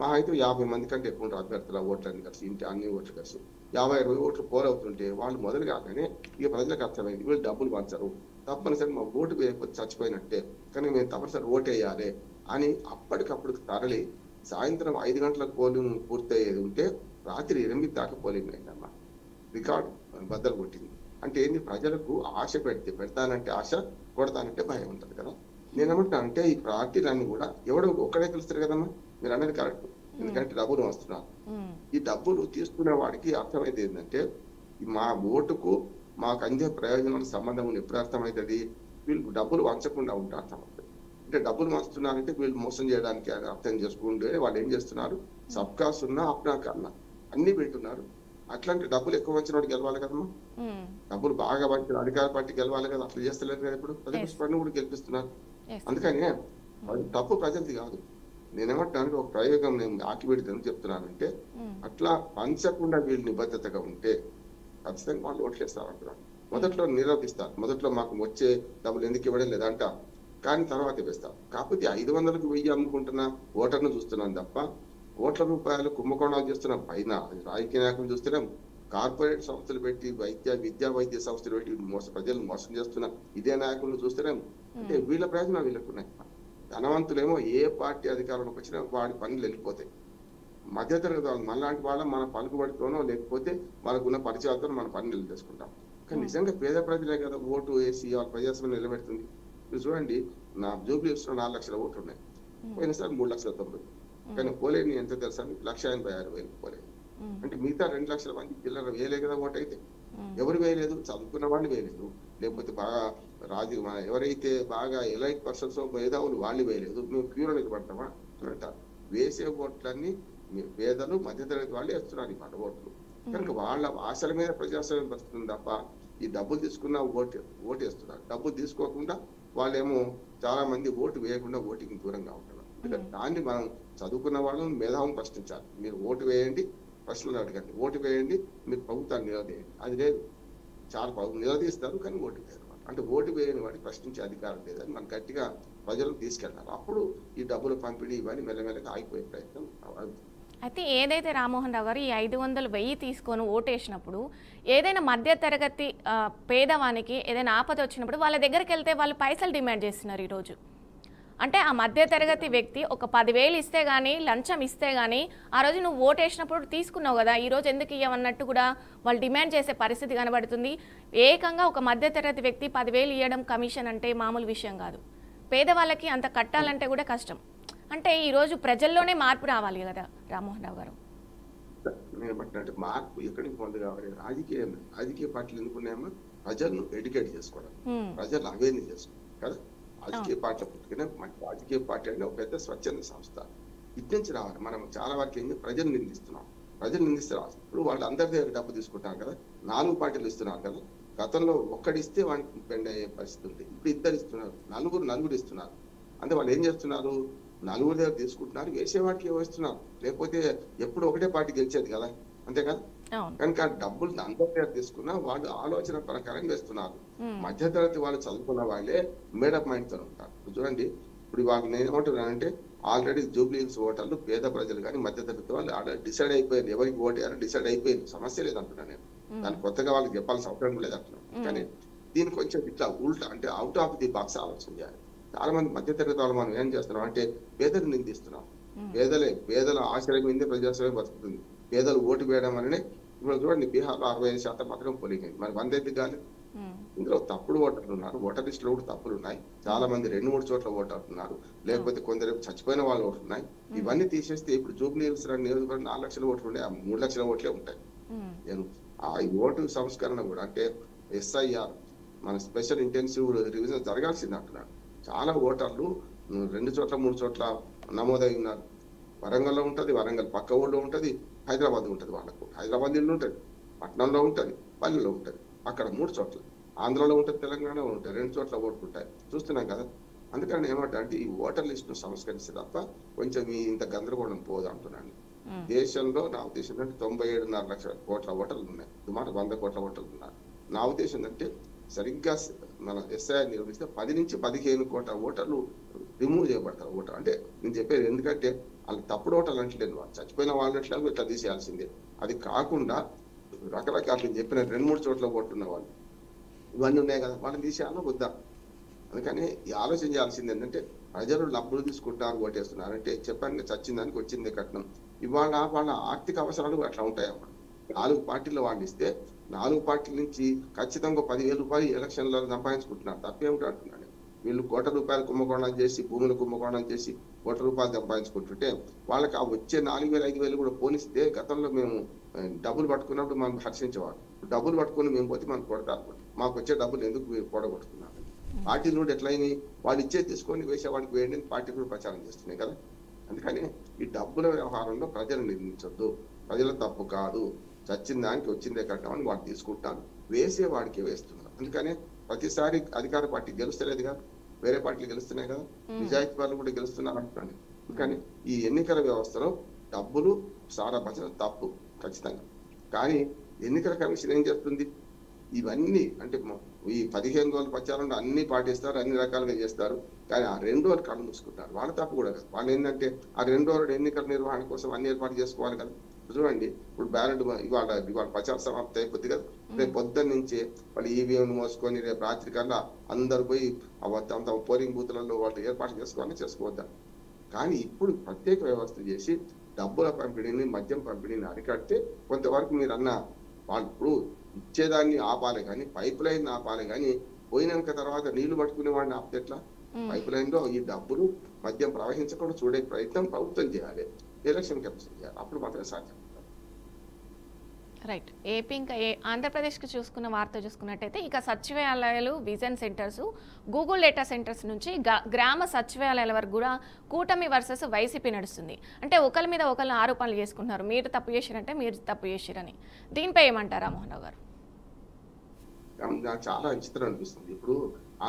మా అయితే 50 మంది కంటే ఎక్కువ ఉంటారు అభ్యర్థుల ఓట్లన్నీ కలిసి, ఇంటి అన్ని ఓట్లు కలిసి 50-20 ఓట్లు పోలవుతుంటే వాళ్ళు మొదలు కాగానే ఇక ప్రజలకు అర్థమైంది వీళ్ళు డబ్బులు పంచరు, తప్పనిసరి మా ఓటు వేయకపోతే చచ్చిపోయినట్టే, కానీ మేము తప్పనిసరి ఓటు వేయాలి అని అప్పటికప్పుడు తరలి సాయంత్రం 5 గంటలకు పోలింగ్ పూర్తయ్యేది ఉంటే రాత్రి 8 దాకా పోలింగ్ అయిందమ్మా. రికార్డు బద్దలు కొట్టింది. అంటే ఏంది, ప్రజలకు ఆశ పెడతానంటే ఆశ, కొడతానంటే భయం ఉంటుంది కదా. నేనేమంటున్నా అంటే ఈ పార్టీలన్నీ కూడా ఎవడో ఒక్కడే గెలుస్తారు కదమ్మా. మీరు అనేది కరెక్ట్, ఎందుకంటే డబ్బులు వస్తున్నారు. ఈ డబ్బులు తీసుకునే వాడికి అర్థమైతే ఏంటంటే మా ఓటుకు మాకు అందే ప్రయోజనాల సంబంధం ఎప్పుడు అర్థమవుతుంది, వీళ్ళు డబ్బులు వంచకుండా ఉంటే అర్థమవుతుంది. అంటే డబ్బులు వంచుతున్నారంటే వీళ్ళు మోసం చేయడానికి అర్థం చేసుకుంటే వాళ్ళు ఏం చేస్తున్నారు, సబ్కా సున్నా అప్నా కన్నా అన్ని పెట్టున్నారు. అట్లాంటి డబ్బులు ఎక్కువ వచ్చిన వాడు గెలవాలి కదమ్మా. డబ్బులు బాగా వంచిన అధికార పార్టీ గెలవాలి కదా, అట్లా చేస్తలేదు కదా. ఇప్పుడు ప్రతిపక్షాన్ని కూడా గెలిపిస్తున్నారు. అందుకని తప్పు ప్రజలది కాదు. నేనేమంటాను, ఒక ప్రయోగం నేను ఆకిపెడితే చెప్తున్నానంటే అట్లా పంచకుండా వీళ్ళు నిబద్ధతగా ఉంటే ఖచ్చితంగా వాళ్ళు ఓట్లేస్తారంటున్నాను. మొదట్లో నిరోధిస్తారు, మొదట్లో మాకు వచ్చే డబ్బులు ఎందుకు ఇవ్వడం లేదంట, కానీ తర్వాత వేస్తారు. కాకపోతే 500కు 1000 అమ్ముకుంటున్న ఓటర్ను చూస్తున్నాను తప్ప కోట్ల రూపాయలు కుంభకోణాలు చేస్తున్న పైన రాజకీయ నాయకులు చూస్తున్నాం, కార్పొరేట్ సంస్థలు పెట్టి విద్యా వైద్య సంస్థలు పెట్టి ప్రజలను మోసం చేస్తున్న ఇదే నాయకులను చూస్తున్నాం. అంటే వీళ్ళ ప్రయోజనాలు వీళ్ళకున్నాయి. ధనవంతులేమో ఏ పార్టీ అధికారంలోకి వచ్చినా వాడి పనులు వెళ్ళిపోతాయి. మధ్యతరగతి వాళ్ళు మనలాంటి వాళ్ళ మన పలుకుబడితోనో లేకపోతే మనకున్న పరిచయాలతో మన పనులు చేసుకుంటాం. కానీ నిజంగా పేద ప్రజలే కదా ఓటు వేసి వాళ్ళ ప్రజాస్వామ్యం నిలబెడుతుంది. మీరు చూడండి, నా జూబ్లీ హిల్స్ లో 4 లక్షల ఓట్లు ఉన్నాయి, పోయినసారి 3,90,000. కానీ పోలేని ఎంత తెలుసా, 1,86,000 పోలేదు. అంటే మిగతా 2 లక్షల మంది పిల్లలు వేయలే కదా ఓటు. అయితే ఎవరు వేయలేదు, చదువుకున్న వాళ్ళు వేయలేదు, లేకపోతే బాగా ఎవరైతే బాగా ఎలైట్ పర్సన్స్ మేధావులు వాళ్ళు వేయలేదు. మేము క్యూలో నిలబడతామా అని అంటారు. వేసే ఓట్లన్నీ పేదలు మధ్యతరగతి వాళ్ళు వేస్తున్నారు ఈ మాట ఓట్లు. కనుక వాళ్ళ ఆశల మీద ప్రజాస్వామ్యం బతుకుతుంది తప్ప ఈ డబ్బులు తీసుకున్న ఓటేస్తున్నారు. డబ్బులు తీసుకోకుండా వాళ్ళేమో చాలా మంది ఓటు వేయకుండా ఓటింగ్ దూరంగా ఉంటున్నారు. ఎందుకంటే దాన్ని మనం చదువుకున్న వాళ్ళని మేధావులను ప్రశ్నించాలి. మీరు ఓటు వేయండి, ప్రశ్నలు అడగండి, ఓటు వేయండి, మీరు ప్రభుత్వాన్ని నిలదీయండి. అది లేదు. చాలా నిలదీస్తారు కానీ ఓటు వేయరు. అంటే ఓటు వేయని వాడికి ప్రశ్నించే అధికారం లేదని మనం గట్టిగా ప్రజలకు తీసుకెళ్ళాలి. అప్పుడు ఈ డబ్బుల పంపిణీ ఇవన్నీ మెల్లమెల్లగా ఆగిపోయే ప్రయత్నం. అయితే ఏదైతే రామ్మోహన్ రావు గారు ఈ 500, 1000 తీసుకొని ఓటేసినప్పుడు ఏదైనా మధ్యతరగతి పేదవానికి ఏదైనా ఆపద వచ్చినప్పుడు వాళ్ళ దగ్గరికి వెళ్తే వాళ్ళు పైసలు డిమాండ్ చేస్తున్నారు ఈరోజు. అంటే ఆ మధ్యతరగతి వ్యక్తి ఒక 10,000 ఇస్తే కానీ, లంచం ఇస్తే కానీ ఆ రోజు నువ్వు ఓటేసినప్పుడు తీసుకున్నావు కదా, ఈరోజు ఎందుకు ఇవ్వమన్నట్టు కూడా వాళ్ళు డిమాండ్ చేసే పరిస్థితి కనబడుతుంది. ఏకంగా ఒక మధ్యతరగతి వ్యక్తి 10,000 ఇవ్వడం కమిషన్ అంటే మామూలు విషయం కాదు. పేదవాళ్ళకి అంత కట్టాలంటే కూడా కష్టం. అంటే ఈరోజు ప్రజల్లోనే మార్పు రావాలి కదా రామ్మోహన్ రావు గారు. నేను పట్టినట్టు మార్పు ఎక్కడి నుంచి పొంది కావాలి. రాజకీయ పార్టీలు ఎందుకున్నాయమ్మా? ప్రజలను ఎడ్యుకేట్ చేసుకోవడం, ప్రజలు అవేర్నెస్ చేసుకోవడం కదా. రాజకీయ పార్టీల పుట్టుకనే రాజకీయ పార్టీ అంటే ఒక పెద్ద స్వచ్ఛంద సంస్థ. ఇటు నుంచి రావాలి. మనం చాలా వరకు ఏంటి ప్రజలు నిందిస్తున్నాం. ప్రజలు నిందిస్తే రావాలి. ఇప్పుడు వాళ్ళు అందరి దగ్గర డబ్బు తీసుకుంటారు కదా, 4 పార్టీలు ఇస్తున్నారు కదా. గతంలో ఒక్కడిస్తే వాడికి పెండ్ అయ్యే పరిస్థితి ఉంది. ఇప్పుడు 2 ఇస్తున్నారు, నలుగురు ఇస్తున్నారు. అంటే వాళ్ళు ఏం చేస్తున్నారు? 4 దగ్గర తీసుకుంటున్నారు, వేసేవాటికి వేస్తున్నారు. లేకపోతే ఎప్పుడు ఒకటే పార్టీ గెలిచేది కదా, అంతే కదా. కనుక డబ్బులు అందరి దగ్గర తీసుకున్నా వాళ్ళు ఆలోచన ప్రకారం వేస్తున్నారు. మధ్యతరగతి వాళ్ళు చదువుకున్న వాళ్ళే మేడప్ మైండ్ తో ఉంటారు. చూడండి, ఇప్పుడు వాళ్ళు నేను ఏమంటున్నానంటే ఆల్రెడీ జూబ్లీ హిల్స్ ఓటర్లు పేద ప్రజలు కానీ మధ్యతరగతి వాళ్ళు ఆల్రెడీ డిసైడ్ అయిపోయారు. ఎవరికి ఓటు వేయాలని డిసైడ్ అయిపోయింది. సమస్య లేదంటున్నాను నేను. దాన్ని కొత్తగా వాళ్ళకి చెప్పాల్సిన అవసరం లేదంటున్నాను. కానీ దీన్ని కొంచెం ఇట్లా ఉల్టా అంటే అవుట్ ఆఫ్ ది బాక్స్ ఆలోచన చేయాలి. చాలా మంది మధ్యతరగతి వాళ్ళు మనం ఏం చేస్తున్నాం అంటే పేదలు నిందిస్తున్నాం. పేదల ఆశ్రయం మీద ప్రజాస్వామ్యం బతుకుతుంది. పేదలు ఓటు వేయడం వల్లనే ఇప్పుడు చూడండి, బీహార్లో 65% మాత్రం పోలింగ్ అయింది. మరి 100 ఎందుకు కాలేదు? ఇందులో తప్పుడు ఓటర్లు ఉన్నారు. ఓటర్ లిస్టులో కూడా తప్పులు ఉన్నాయి. చాలా మంది 2-3 చోట్ల ఓటర్లు ఉన్నారు. లేకపోతే కొందరు చచ్చిపోయిన వాళ్ళు ఓట్లు ఉన్నాయి. ఇవన్నీ తీసేస్తే ఇప్పుడు జూబ్లీ హిల్స్ నియోజకవర్గం 4 లక్షల ఓట్లు ఉండే 3 లక్షల ఓట్లే ఉంటాయి. నేను ఆ ఓటు సంస్కరణ కూడా అంటే SIR మన స్పెషల్ ఇంటెన్సివ్ రివిజన్ జరగాల్సింది అంటున్నాడు. చాలా ఓటర్లు 2 చోట్ల 3 చోట్ల నమోదై ఉన్నారు. వరంగల్లో ఉంటుంది, వరంగల్ పక్క ఊళ్ళో ఉంటుంది, హైదరాబాద్ ఉంటుంది. వాళ్ళకు హైదరాబాద్ ఇల్లు ఉంటుంది, పట్నంలో ఉంటుంది, పల్లెలో ఉంటుంది. అక్కడ 3 చోట్ల ఆంధ్రలో ఉంటుంది, తెలంగాణలో ఉంటుంది, 2 చోట్ల ఓటుకుంటాయి. చూస్తున్నాం కదా. అందుకని ఏమంటే ఈ ఓటర్ లిస్ట్ ను సంస్కరిస్తే తప్ప కొంచెం ఇంత గందరగోళం పోదు అంటున్నాను. దేశంలో నా ఉద్దేశం అంటే 97.5 లక్షల కోట్ల ఓటర్లు ఉన్నాయి. సుమారు 100 కోట్ల ఓటర్లు ఉన్నారు. నా ఉద్దేశం అంటే సరిగ్గా మన SIR నిర్వహిస్తే 10 నుంచి 15 కోట్ల ఓటర్లు రిమూవ్ చేయబడతారు. ఓటర్ అంటే నేను చెప్పేది ఎందుకంటే వాళ్ళకి తప్పుడు ఓటర్లు అంటలేదు. వాళ్ళు చచ్చిపోయిన వాళ్ళట్లా ఇట్లా తీసేయాల్సిందే. అది కాకుండా రకరకాల చెప్పిన 2-3 చోట్ల ఓటున్న వాళ్ళు ఇవన్నీ ఉన్నాయి కదా, వాళ్ళని తీసేయాలో వద్దా? అందుకని ఈ ఆలోచన చేయాల్సింది ఏంటంటే ప్రజలు డబ్బులు తీసుకుంటారు, ఓటేస్తున్నారు అంటే చెప్పండి, చచ్చిన దానికి వచ్చిందే కట్నం. ఇవాళ వాళ్ళ ఆర్థిక అవసరాలు అట్లా ఉంటాయన్నమాట. 4 పార్టీలు వాళ్ళు ఇస్తే 4 పార్టీల నుంచి ఖచ్చితంగా 10,000 రూపాయలు ఎలక్షన్లో సంపాదించుకుంటున్నారు. తప్పేమిటి అంటున్నాడు. వీళ్ళు కోట్ల రూపాయలు కుంభకోణం చేసి, భూములు కుంభకోణం చేసి కోట్ల రూపాయలు సంపాదించుకుంటుంటే వాళ్ళకి ఆ వచ్చే 4,000, 5,000 కూడా పోనిస్తే గతంలో మేము డబ్బులు పట్టుకున్నప్పుడు మనం హర్షించేవాడు. డబ్బులు పట్టుకుని మేము పోతే మనం కొడతారు. మాకు వచ్చే డబ్బులు ఎందుకు మీరు కూడగొట్టుకున్నారు? పార్టీలు కూడా ఎట్లయినాయి, వాళ్ళు ఇచ్చేది తీసుకొని వేసేవాడికి వేయండి పార్టీ కూడా ప్రచారం చేస్తున్నాయి కదా. అందుకని ఈ డబ్బుల వ్యవహారంలో ప్రజలు నిర్మించొద్దు. ప్రజల తప్పు కాదు, చచ్చిన దానికి వచ్చిందే కట్టమని వాళ్ళు తీసుకుంటాను, వేసేవాడికి వేస్తున్నారు. అందుకని ప్రతిసారి అధికార పార్టీ గెలుస్తలేదు కదా, వేరే పార్టీలు గెలుస్తున్నాయి కదా, నిజాయితీ వాళ్ళు కూడా గెలుస్తున్నారు అంటున్నాను. కానీ ఈ ఎన్నికల వ్యవస్థలో డబ్బులు సారాభజన తప్పు ఖచ్చితంగా. కానీ ఎన్నికల కమిషన్ ఏం చేస్తుంది? ఇవన్నీ అంటే ఈ 15 రోజుల ప్రచారంలో అన్ని పాటిస్తారు, అన్ని రకాలుగా చేస్తారు. కానీ ఆ 2 రోజులు కళ్ళు మూసుకుంటారు. వాళ్ళ తప్పు కూడా కాదు. వాళ్ళు ఏంటంటే ఆ 2 రోజులు ఎన్నికల నిర్వహణ కోసం అన్ని ఏర్పాటు చేసుకోవాలి కదా. చూడండి, ఇప్పుడు బ్యాలెట్ ఇవాళ ప్రచార సమాప్తి అయిపోద్ది కదా, రేపు పొద్దున్న నుంచే వాళ్ళు ఈవీఎం మోసుకొని రేపు రాత్రి కల్లా అందరు పోయి తమ పోలింగ్ బూత్లలో వాళ్ళు ఏర్పాటు చేసుకోవద్దా. కానీ ఇప్పుడు ప్రత్యేక వ్యవస్థ చేసి డబ్బుల పంపిణీని, మద్యం పంపిణీని అరికడితే కొంతవరకు మీరు అన్న వాళ్ళు ఇప్పుడు ఇచ్చేదాన్ని ఆపాలి కానీ, పైప్ లైన్ ఆపాలి కానీ, పోయినాక తర్వాత నీళ్లు పట్టుకునే వాడిని ఆపితే ఎట్లా? పైప్ లైన్ లో ఈ డబ్బులు మద్యం ప్రవహించకుండా చూడే ప్రయత్నం ప్రభుత్వం చేయాలి, ఎలక్షన్ కమిషన్ చేయాలి. అప్పుడు మాత్రమే సాధ్యం. రైట్. ఏపీ ఇంకా ఆంధ్రప్రదేశ్కి చూసుకున్న వార్త చూసుకున్నట్టయితే ఇక సచివాలయాలు, vision centres, Google data centres నుంచి గ్రామ సచివాలయాల వరకు కూడా కూటమి వర్సెస్ వైసీపీ నడుస్తుంది. అంటే ఒకరి మీద ఒకరు ఆరోపణలు చేసుకుంటున్నారు, మీరు తప్పు చేసిరంటే మీరు తప్పు చేసిరని. దీనిపై ఏమంటారా మోహన్ రావు గారు? నాకు చాలా విచిత్రం అనిపిస్తుంది. ఇప్పుడు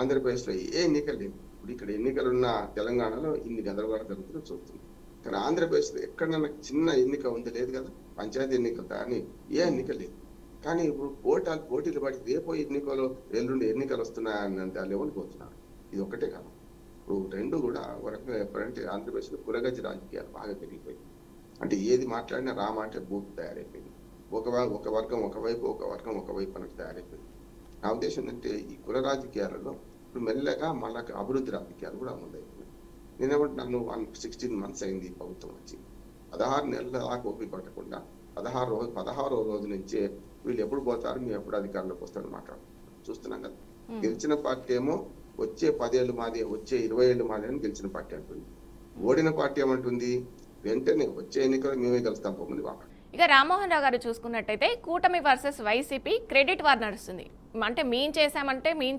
ఆంధ్రప్రదేశ్ లో ఏ ఎన్నికలు లేవు. ఇప్పుడు ఇక్కడ ఎన్నికలున్న తెలంగాణలో ఇన్ని గందరగోళం జరుగుతుందో చూస్తుంది. కానీ ఆంధ్రప్రదేశ్ లో ఎక్కడన్నా చిన్న ఎన్నిక ఉంది లేదు కదా, పంచాయతీ ఎన్నికలు కానీ ఏ ఎన్నిక లేదు. కానీ ఇప్పుడు పోటీలు పడి రేపో ఎన్నికలు ఎల్లుండి ఎన్నికలు వస్తున్నాయన్న లెవెల్కి పోతున్నారు. ఇది ఒకటే కాదు. ఇప్పుడు రెండు కూడా ఒక రకంగా ఎప్పుడంటే ఆంధ్రప్రదేశ్ లో కులగతి రాజకీయాలు బాగా పెరిగిపోయింది. అంటే ఏది మాట్లాడినా రామ అంటే బూత్ తయారైపోయింది. ఒక వర్గం ఒకవైపు, ఒక వర్గం ఒకవైపు అన్నట్టు తయారైపోయింది. నా ఉద్దేశం ఏంటంటే ఈ కుల రాజకీయాలలో ఇప్పుడు మెల్లగా మళ్ళా అభివృద్ధి రాజకీయాలు కూడా అమలైపోయినాయి. నేనేమంటున్నాను, 16 months అయింది ప్రభుత్వం వచ్చి. 16 నెలల దాకా ఓపిక పట్టకుండా 16వ రోజు నుంచే వీళ్ళు ఎప్పుడు పోతారు, మేము ఎప్పుడు అధికారంలోకి వస్తారని మాట్లాడుతున్నాం. చూస్తున్నాం కదా. గెలిచిన పార్టీ ఏమో వచ్చే 10 ఏళ్ళు మాది, వచ్చే 20 ఏళ్ళు మాది అని గెలిచిన పార్టీ అంటుంది. ఓడిన పార్టీ ఏమంటుంది, వెంటనే వచ్చే ఎన్నికలు మేమే గెలుస్తాం పోమని మాట్లాడు. ఇక రామ్మోహన్ రావు గారు చూసుకున్నట్టయితే కూటమి వర్సెస్ వైసీపీ క్రెడిట్ వార్ నడుస్తుంది. అంటే మేము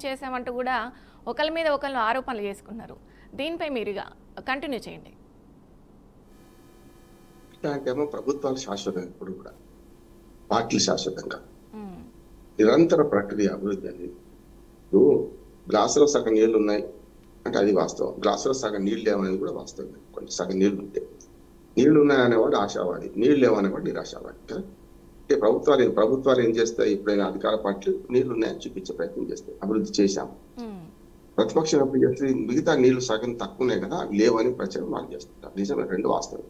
చేసామంటూ కూడా ఒకరి మీద ఒకళ్ళు ఆరోపణలు చేసుకున్నారు. దీనిపై మీరుగా కంటిన్యూ చేయండి. ఇట్లాంటేమో ప్రభుత్వాలు శాశ్వతం, ఇప్పుడు కూడా పార్టీలు శాశ్వతంగా నిరంతర ప్రక్రియ అభివృద్ధి అనేది. ఇప్పుడు గ్లాసులో సగం నీళ్లు ఉన్నాయి అంటే అది వాస్తవం, గ్లాసులో సగం నీళ్ళు లేవనేది కూడా వాస్తవం. కొంచెం సగం నీళ్లు ఉంటే, నీళ్లు ఉన్నాయనేవాడు ఆశావాది, నీళ్లు లేవనేవాడు నిరాశావాది కదా. అంటే ప్రభుత్వాలు ఏం చేస్తాయి, ఎప్పుడైనా అధికార పార్టీలు నీళ్లు ఉన్నాయని చూపించే ప్రయత్నం చేస్తాయి, అభివృద్ధి చేశాం. ప్రతిపక్షం ఎప్పుడు చేస్తే మిగతా నీళ్లు సగం తక్కువనే కదా, లేవని ప్రచారం వాళ్ళు చేస్తుంటారు. నిజమే, రెండు వాస్తవం.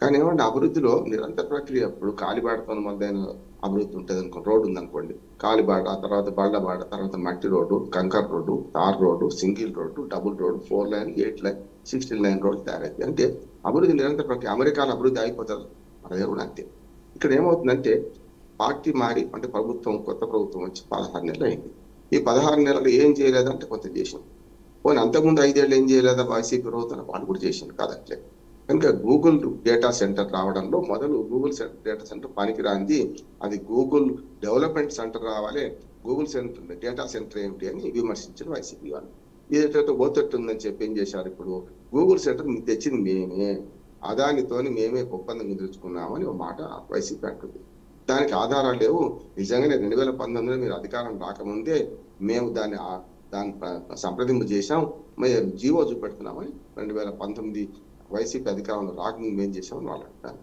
కానీ ఏమంటే అభివృద్ధిలో నిరంతర ప్రక్రియ. ఇప్పుడు కాలిబాటతో మొదలైన అభివృద్ధి ఉంటుంది అనుకోండి, రోడ్డు ఉందనుకోండి, కాలిబాట, తర్వాత బళ్ళబాట, తర్వాత మట్టి రోడ్డు, కంకర్ road, tar road, single road, double road, 4 line, 8 line, 16 line రోడ్లు తయారైంది. అంటే అభివృద్ధి నిరంతర ప్రక్రియ. అమెరికాలో అభివృద్ధి అయిపోతుంది, మన దగ్గర కూడా అంతే. ఇక్కడ ఏమవుతుందంటే పార్టీ మారి, అంటే కొత్త ప్రభుత్వం వచ్చి 16 నెలలు అయింది. ఈ 16 నెలలు ఏం చేయలేదంటే కొంత చేసింది. పోనీ అంతకుముందు 5 ఏళ్ళు ఏం చేయలేదా వైసీపీ ప్రభుత్వం, వాళ్ళు కూడా చేసింది కాదంటే. కనుక గూగుల్ డేటా సెంటర్ రావడంలో మొదలు గూగుల్ డేటా సెంటర్ పనికిరాంది, అది గూగుల్ డెవలప్మెంట్ సెంటర్ రావాలి, గూగుల్ డేటా సెంటర్ ఏమిటి అని విమర్శించిన వైసీపీ వాళ్ళు. ఏదైతే పోతట్టుందని చెప్పి ఏం చేశారు, ఇప్పుడు గూగుల్ సెంటర్ తెచ్చింది మేమే, అదానితోని మేమే ఒప్పందం కుదుర్చుకున్నామని ఒక మాట వైసీపీ అంటుంది. దానికి ఆధారాలు లేవు. నిజంగానే 2019లో మీరు అధికారం రాకముందే మేము దాన్ని సంప్రదింపు చేశాం, మేము జీవో చూపెడుతున్నామని 2019 వైసీపీ అధికారంలో రాకముందు ఏం చేశామని వాళ్ళు అంటారు.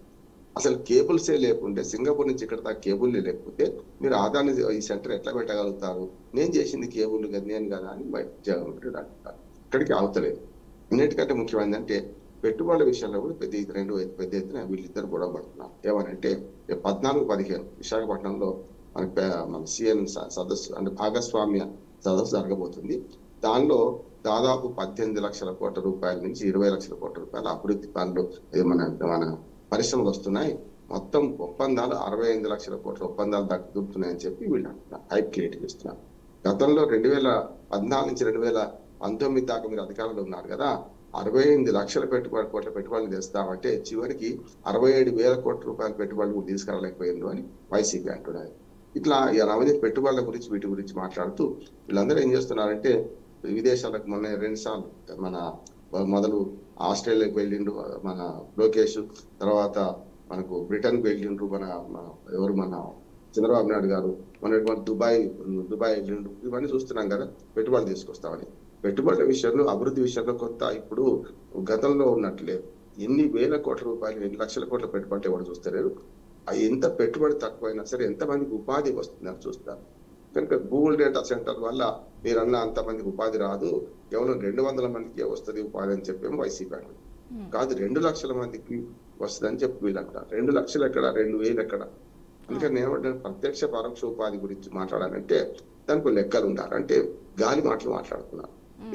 అసలు కేబుల్సే లేకుంటే, సింగపూర్ నుంచి ఇక్కడ దాకా కేబుల్ లేకపోతే మీరు ఆదాన్ని ఈ సెంటర్ ఎట్లా పెట్టగలుగుతారు? నేను చేసింది కేబుల్ కదా, నేను కదా అని జగన్మోహన్ అంటారు. ఇక్కడికి అవతలేదు. అన్నిటికంటే ముఖ్యమైనదంటే పెట్టుబడుల విషయంలో కూడా పెద్ద ఎత్తున వీళ్ళిద్దరు గొడవ పడుతున్నారు. ఏమనంటే 14-15 విశాఖపట్నంలో మన సిఎన్ సదస్సు, అంటే భాగస్వామ్య సదస్సు జరగబోతుంది. దానిలో దాదాపు 18 లక్షల కోట్ల రూపాయల నుంచి 20 లక్షల కోట్ల రూపాయల అభివృద్ధి పనులు మన పరిశ్రమలు వస్తున్నాయి. మొత్తం ఒప్పందాలు 65 లక్షల కోట్ల ఒప్పందాలు దక్కుతున్నాయని చెప్పి వీళ్ళు అంటున్నారు, హైప్ క్రియేట్ చేస్తున్నారు. గతంలో 2014 నుంచి 2019 దాకా మీరు అధికారంలో ఉన్నారు కదా, 68 లక్షల కోట్ల పెట్టుబడులు తెస్తామంటే చివరికి 67,000 కోట్ల రూపాయల పెట్టుబడులు తీసుకురాలేకపోయింది అని వైసీపీ అంటున్నారు. ఇట్లా నవదీప్ పెట్టుబడుల గురించి వీటి గురించి మాట్లాడుతూ వీళ్ళందరూ ఏం చేస్తున్నారంటే, విదేశాలకు మొన్న 2 సార్లు మన మొదలు ఆస్ట్రేలియాకి వెళ్ళిండ్రు మన లోకేష్, తర్వాత మనకు బ్రిటన్కి వెళ్ళిండ్రు మన చంద్రబాబు నాయుడు గారు, మన దుబాయ్ వెళ్ళిండ్రు. ఇవన్నీ చూస్తున్నాం కదా, పెట్టుబడులు తీసుకొస్తామని. పెట్టుబడుల విషయంలో, అభివృద్ధి విషయంలో కొంత ఇప్పుడు గతంలో ఉన్నట్లే ఎన్ని వేల కోట్ల రూపాయలు, 2 లక్షల కోట్ల పెట్టుబడులు ఎవరు చూస్తలేరు. ఎంత పెట్టుబడి తక్కువైనా సరే ఎంతమందికి ఉపాధి వస్తుందని చూస్తారు. కనుక గూగుల్ డేటా సెంటర్ వల్ల మీరన్న అంతమందికి ఉపాధి రాదు, కేవలం 200 మందికి వస్తుంది ఉపాధి అని చెప్పేమో వైసీపీ అంటారు. కాదు, 2 లక్షల మందికి వస్తుందని చెప్పి వీళ్ళు అంటారు. 2 లక్షలు ఎక్కడ, 2,000 ఎక్కడ? అందుకని నేను ప్రత్యక్ష పరోక్ష ఉపాధి గురించి మాట్లాడాలంటే దానికి లెక్కలు ఉండాలి. అంటే గాలి మాటలు మాట్లాడుతున్నారు.